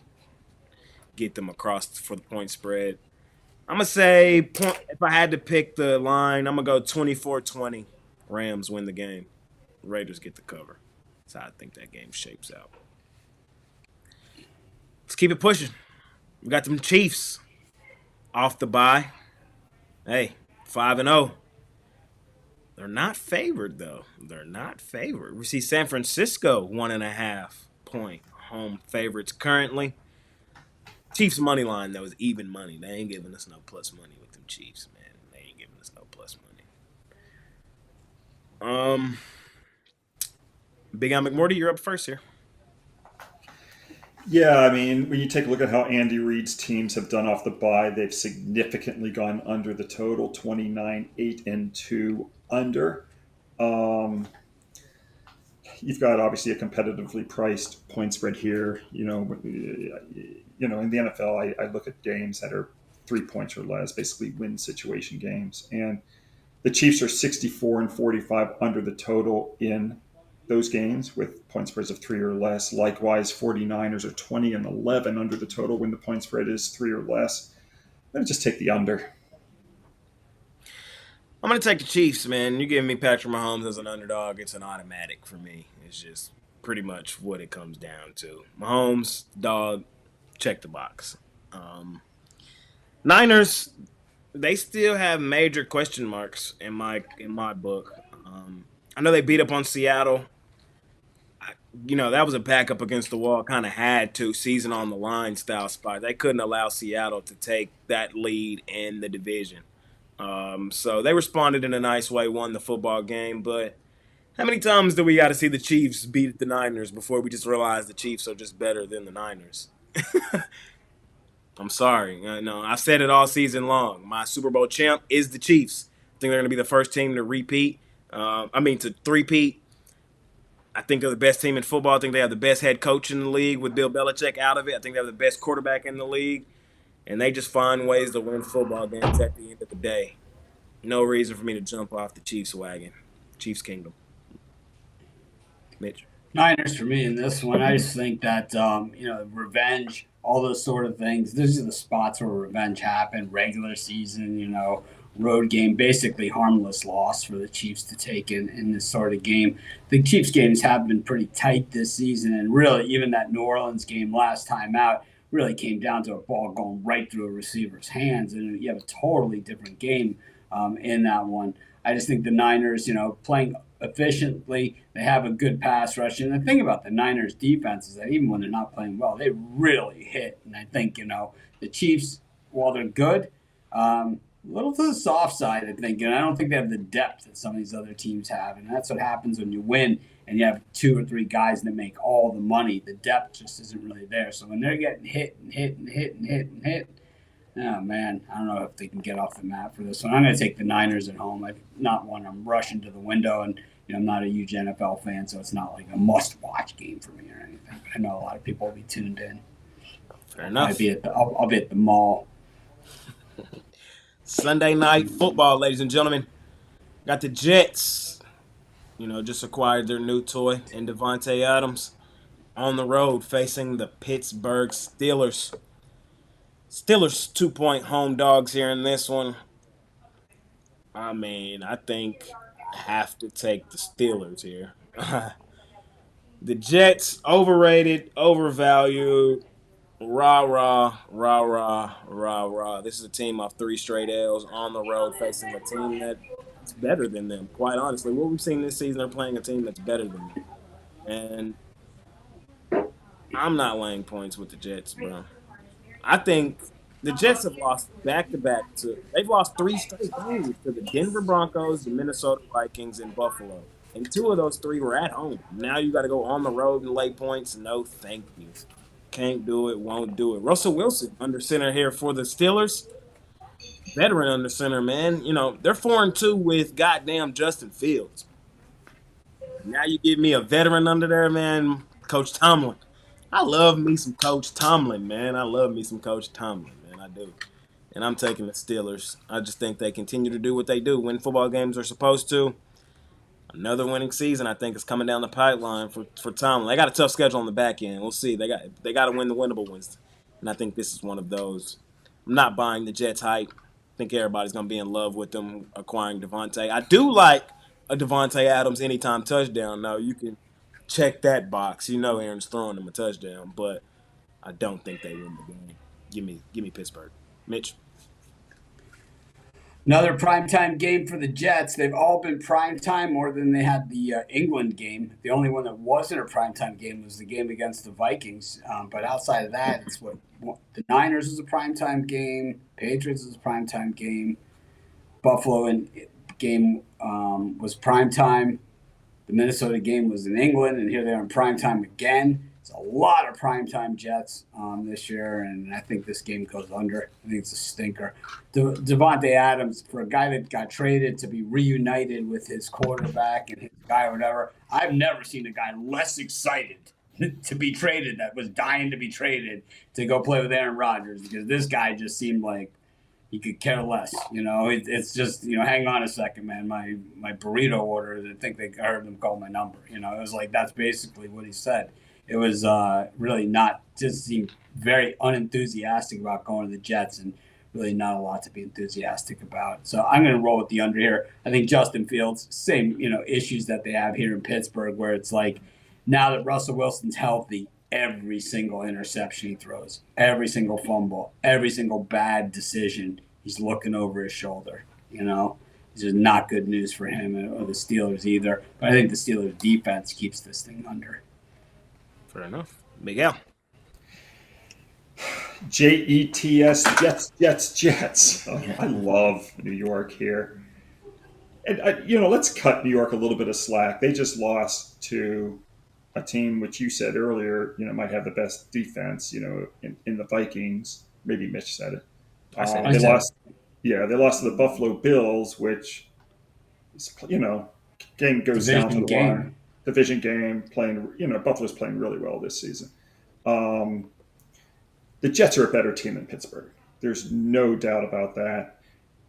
get them across for the point spread. I'm going to say, if I had to pick the line, I'm going to go 24-20. Rams win the game. Raiders get the cover. That's how I think that game shapes out. Let's keep it pushing. We got them Chiefs off the bye. Hey, 5-0. They're not favored, though. They're not favored. We see San Francisco 1.5 point home favorites currently. Chiefs money line, though, is even money. They ain't giving us no plus money with them Chiefs, man. They ain't giving us no plus money. Big Al McMorty, you're up first here. Yeah, when you take a look at how Andy Reid's teams have done off the bye, they've significantly gone under the total, 29-8-2 under. You've got obviously a competitively priced point spread here. In the NFL, I look at games that are 3 points or less, basically win situation games. And the Chiefs are 64-45 under the total in those games with point spreads of 3 or less. Likewise, 49ers are 20-11 under the total when the point spread is 3 or less. I'm going to just take the under. I'm going to take the Chiefs, man. You give me Patrick Mahomes as an underdog, it's an automatic for me. It's just pretty much what it comes down to. Mahomes, dog, check the box. Niners, they still have major question marks in my book. I know they beat up on Seattle. That was a backup against the wall, kind of had to, season on the line style spot. They couldn't allow Seattle to take that lead in the division. So they responded in a nice way, won the football game. But how many times do we got to see the Chiefs beat the Niners before we just realize the Chiefs are just better than the Niners? I'm sorry. I've said it all season long. My Super Bowl champ is the Chiefs. I think they're going to be the first team to repeat. To three-peat. I think they're the best team in football. I think they have the best head coach in the league with Bill Belichick out of it. I think they have the best quarterback in the league. And they just find ways to win football games at the end of the day. No reason for me to jump off the Chiefs wagon. Chiefs Kingdom. Mitch. Niners for me in this one. I just think that, revenge, all those sort of things. These are the spots where revenge happened. Regular season, road game, basically harmless loss for the Chiefs to take in this sort of game. The Chiefs games have been pretty tight this season, and really even that New Orleans game last time out really came down to a ball going right through a receiver's hands, and you have a totally different game in that one. I just think the Niners, playing efficiently, they have a good pass rush. And the thing about the Niners defense is that even when they're not playing well, they really hit. And I think, the Chiefs, while they're good, a little to the soft side, I think. And I don't think they have the depth that some of these other teams have. And that's what happens when you win and you have 2 or 3 guys that make all the money. The depth just isn't really there. So when they're getting hit, oh, man, I don't know if they can get off the mat for this one. I'm going to take the Niners at home. I'm rushing to the window, and I'm not a huge NFL fan, so it's not like a must-watch game for me or anything. But I know a lot of people will be tuned in. Fair enough. I'll be at the mall. Sunday night football, ladies and gentlemen. Got the Jets, just acquired their new toy in Devontae Adams on the road facing the Pittsburgh Steelers. Steelers 2-point home dogs here in this one. I think I have to take the Steelers here. The Jets, overrated, overvalued. Rah, rah, rah, rah, rah, rah. This is a team off 3 straight L's on the road facing a team that's better than them. Quite honestly, what we've seen this season, they're playing a team that's better than them. And I'm not laying points with the Jets, bro. I think the Jets have lost back-to-back. They've lost 3 straight games to the Denver Broncos, the Minnesota Vikings, and Buffalo. And 2 of those 3 were at home. Now you got to go on the road and lay points. No, thank you. Can't do it, won't do it. Russell Wilson under center here for the Steelers. Veteran under center, man. They're 4-2 with goddamn Justin Fields. Now you give me a veteran under there, man. Coach Tomlin. I love me some Coach Tomlin, man. I do. And I'm taking the Steelers. I just think they continue to do what they do. Win football games are supposed to. Another winning season, I think, is coming down the pipeline for Tomlin. They got a tough schedule on the back end. We'll see. They got to win the winnable ones. And I think this is one of those. I'm not buying the Jets hype. I think everybody's going to be in love with them acquiring Devontae. I do like a Devontae Adams anytime touchdown. Now, you can check that box. Aaron's throwing them a touchdown, but I don't think they win the game. Give me Pittsburgh. Mitch? Another primetime game for the Jets. They've all been primetime more than they had the England game. The only one that wasn't a primetime game was the game against the Vikings. But outside of that, it's the Niners is a primetime game. Patriots is a primetime game. Buffalo game was primetime. The Minnesota game was in England, and here they are in primetime again. It's a lot of primetime Jets this year, and I think this game goes under. I think it's a stinker. Devontae Adams, for a guy that got traded to be reunited with his quarterback and his guy or whatever, I've never seen a guy less excited to be traded, that was dying to be traded to go play with Aaron Rodgers, because this guy just seemed like he could care less. It's just, hang on a second, man. My burrito order. I think I heard them call my number. It was like that's basically what he said. It was really not just seemed very unenthusiastic about going to the Jets and really not a lot to be enthusiastic about. So I'm going to roll with the under here. I think Justin Fields, same issues that they have here in Pittsburgh, where it's like now that Russell Wilson's healthy, every single interception he throws, every single fumble, every single bad decision, he's looking over his shoulder. It's just not good news for him or the Steelers either. But I think the Steelers defense keeps this thing under. Fair enough. Miguel. Jets, Jets. Oh, I love New York here. And, let's cut New York a little bit of slack. They just lost to a team which you said earlier, might have the best defense, in the Vikings. Maybe Mitch said it. They lost. Yeah, they lost to the Buffalo Bills, which is, game goes down to the wire. Division game, playing. Buffalo's playing really well this season. The Jets are a better team than Pittsburgh. There's no doubt about that.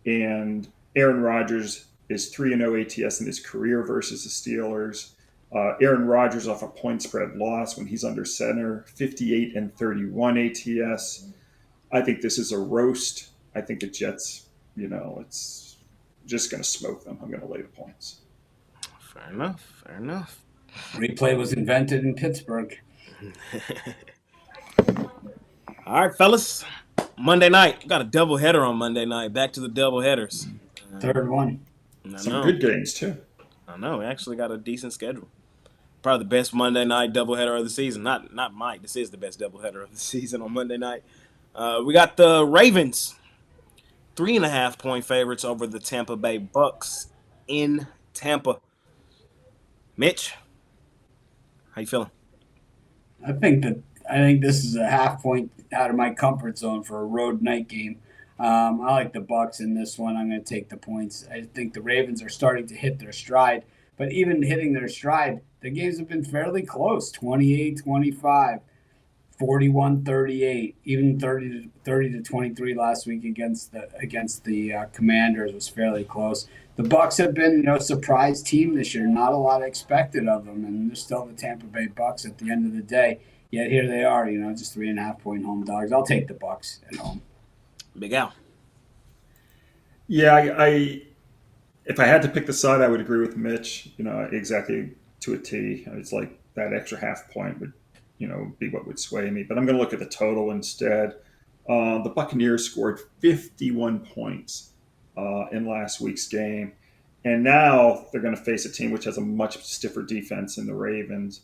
And Aaron Rodgers is 3-0 ATS in his career versus the Steelers. Aaron Rodgers off a point spread loss when he's under center, 58-31 ATS. I think this is a roast. I think the Jets, it's just going to smoke them. I'm going to lay the points. Fair enough. Replay was invented in Pittsburgh. All right, fellas. Monday night. Got a doubleheader on Monday night. Back to the doubleheaders. Third one. Some good games, too. I know. We actually got a decent schedule. Probably the best Monday night doubleheader of the season. Not Mike. This is the best doubleheader of the season on Monday night. We got the Ravens, 3.5-point favorites over the Tampa Bay Bucks in Tampa. Mitch, how you feeling? I think this is a half point out of my comfort zone for a road night game. I like the Bucks in this one. I'm going to take the points. I think the Ravens are starting to hit their stride, but even hitting their stride, the games have been fairly close, 28-25. 41-38, even 30-23 last week against the Commanders was fairly close. The Bucks have been a surprise team this year. Not a lot expected of them, and they're still the Tampa Bay Bucks at the end of the day. Yet here they are, just 3.5-point home dogs. I'll take the Bucks at home. Big Al. Yeah, I if I had to pick the side, I would agree with Mitch. Exactly to a T. It's like that extra half point would be what would sway me. But I'm going to look at the total instead. The Buccaneers scored 51 points in last week's game. And now they're going to face a team which has a much stiffer defense in the Ravens.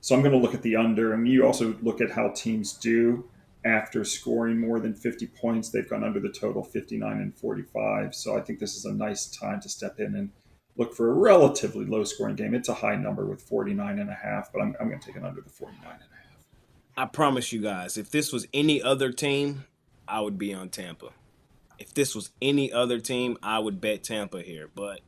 So I'm going to look at the under. And you also look at how teams do after scoring more than 50 points. They've gone under the total 59-45. So I think this is a nice time to step in and look for a relatively low-scoring game. It's a high number with 49.5, but I'm going to take it under the 49.5. I promise you guys, if this was any other team, I would be on Tampa. If this was any other team, I would bet Tampa here. But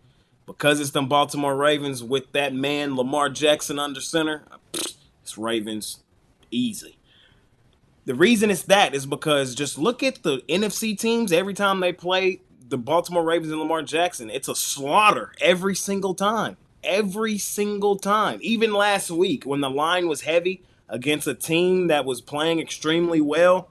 because it's the Baltimore Ravens with that man, Lamar Jackson, under center, it's Ravens easy. The reason it's that is because just look at the NFC teams every time they play the Baltimore Ravens and Lamar Jackson. It's a slaughter every single time. Every single time. Even last week when the line was heavy against a team that was playing extremely well,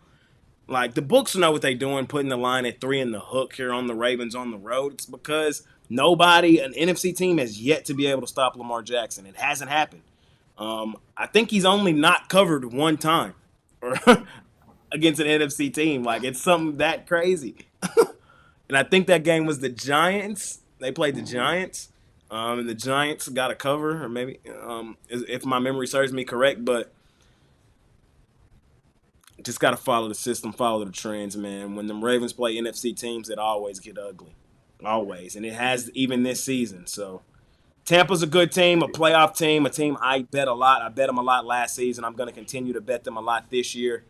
like the books know what they're doing, putting the line at 3 in the hook here on the Ravens on the road. It's because an NFC team has yet to be able to stop Lamar Jackson. It hasn't happened. I think he's only not covered one time against an NFC team. Like, it's something that crazy. And I think that game was the Giants. They played the Giants. And the Giants got a cover, or maybe, if my memory serves me correct. But just got to follow the system, follow the trends, man. When the Ravens play NFC teams, it always get ugly. Always. And it has even this season. So Tampa's a good team, a playoff team, a team I bet a lot. I bet them a lot last season. I'm going to continue to bet them a lot this year.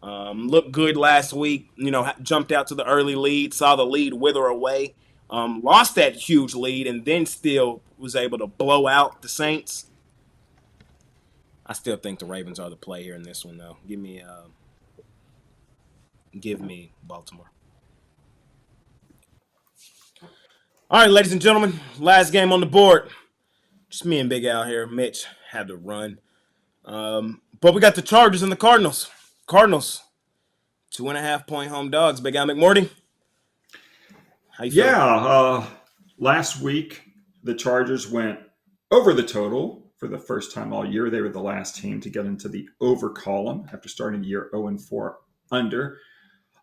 Looked good last week, jumped out to the early lead, saw the lead wither away, lost that huge lead, and then still was able to blow out the Saints. I still think the Ravens are the play here in this one, though. Give me Baltimore. All right, ladies and gentlemen, last game on the board. Just me and Big Al here. Mitch had to run. But we got the Chargers and the Cardinals. Cardinals, 2.5-point home dogs. Big Al McMorty, how you feeling? Last week the Chargers went over the total for the first time all year. They were the last team to get into the over column after starting the year 0-4 under.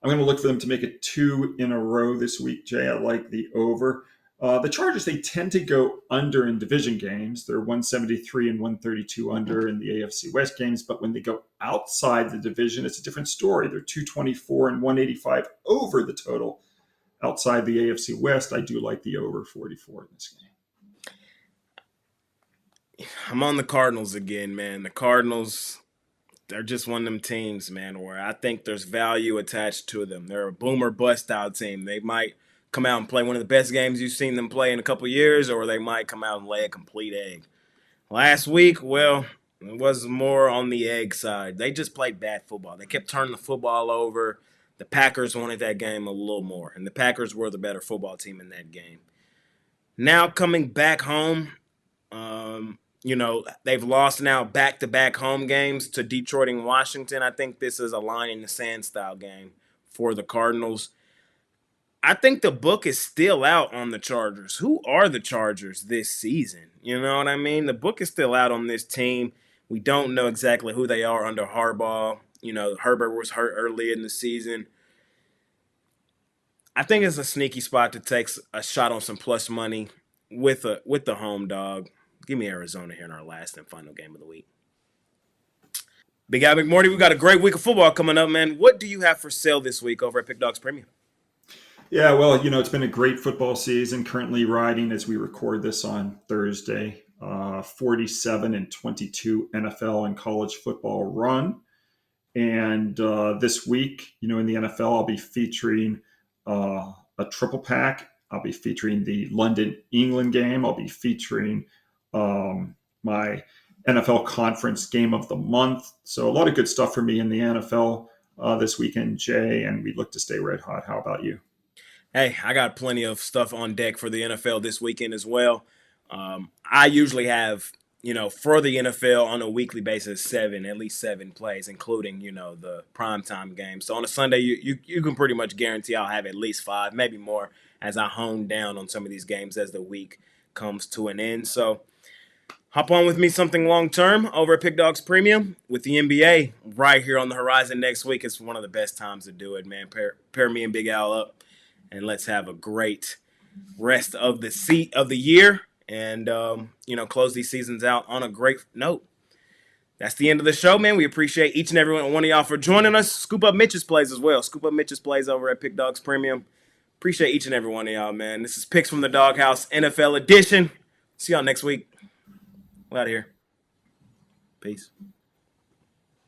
I'm going to look for them to make it 2 in a row this week, Jay. I like the over. The Chargers, they tend to go under in division games. They're 173 and 132 under in the AFC West games. But when they go outside the division, it's a different story. They're 224 and 185 over the total. Outside the AFC West, I do like the over 44 in this game. I'm on the Cardinals again, man. The Cardinals, they're just one of them teams, man, where I think there's value attached to them. They're a boom or bust style team. They might come out and play one of the best games you've seen them play in a couple years, or they might come out and lay a complete egg. Last week, well, it was more on the egg side. They just played bad football. They kept turning the football over. The Packers wanted that game a little more, and the Packers were the better football team in that game. Now coming back home, they've lost now back-to-back home games to Detroit and Washington. I think this is a line in the sand style game for the Cardinals. I think the book is still out on the Chargers. Who are the Chargers this season? You know what I mean? The book is still out on this team. We don't know exactly who they are under Harbaugh. Herbert was hurt early in the season. I think it's a sneaky spot to take a shot on some plus money with the home dog. Give me Arizona here in our last and final game of the week. Big Al McMorty, we've got a great week of football coming up, man. What do you have for sale this week over at Pick Dawgz Premium? Yeah, well, it's been a great football season. Currently riding as we record this on Thursday, 47 and 22 NFL and college football run. And this week, in the NFL, I'll be featuring a triple pack. I'll be featuring the London-England game. I'll be featuring my NFL conference game of the month. So a lot of good stuff for me in the NFL this weekend, Jay, and we look to stay red hot. How about you? Hey, I got plenty of stuff on deck for the NFL this weekend as well. I usually have, for the NFL on a weekly basis, at least seven plays, including, the primetime games. So on a Sunday, you can pretty much guarantee I'll have at least 5, maybe more, as I hone down on some of these games as the week comes to an end. So hop on with me something long-term over at Pick Dawgz Premium with the NBA right here on the horizon next week. It's one of the best times to do it, man. Pair me and Big Al up. And let's have a great rest of the year and, close these seasons out on a great note. That's the end of the show, man. We appreciate each and every one of y'all for joining us. Scoop up Mitch's plays as well. Scoop up Mitch's plays over at Pick Dawgz Premium. Appreciate each and every one of y'all, man. This is Picks from the DawgHouse NFL edition. See y'all next week. We're out of here. Peace.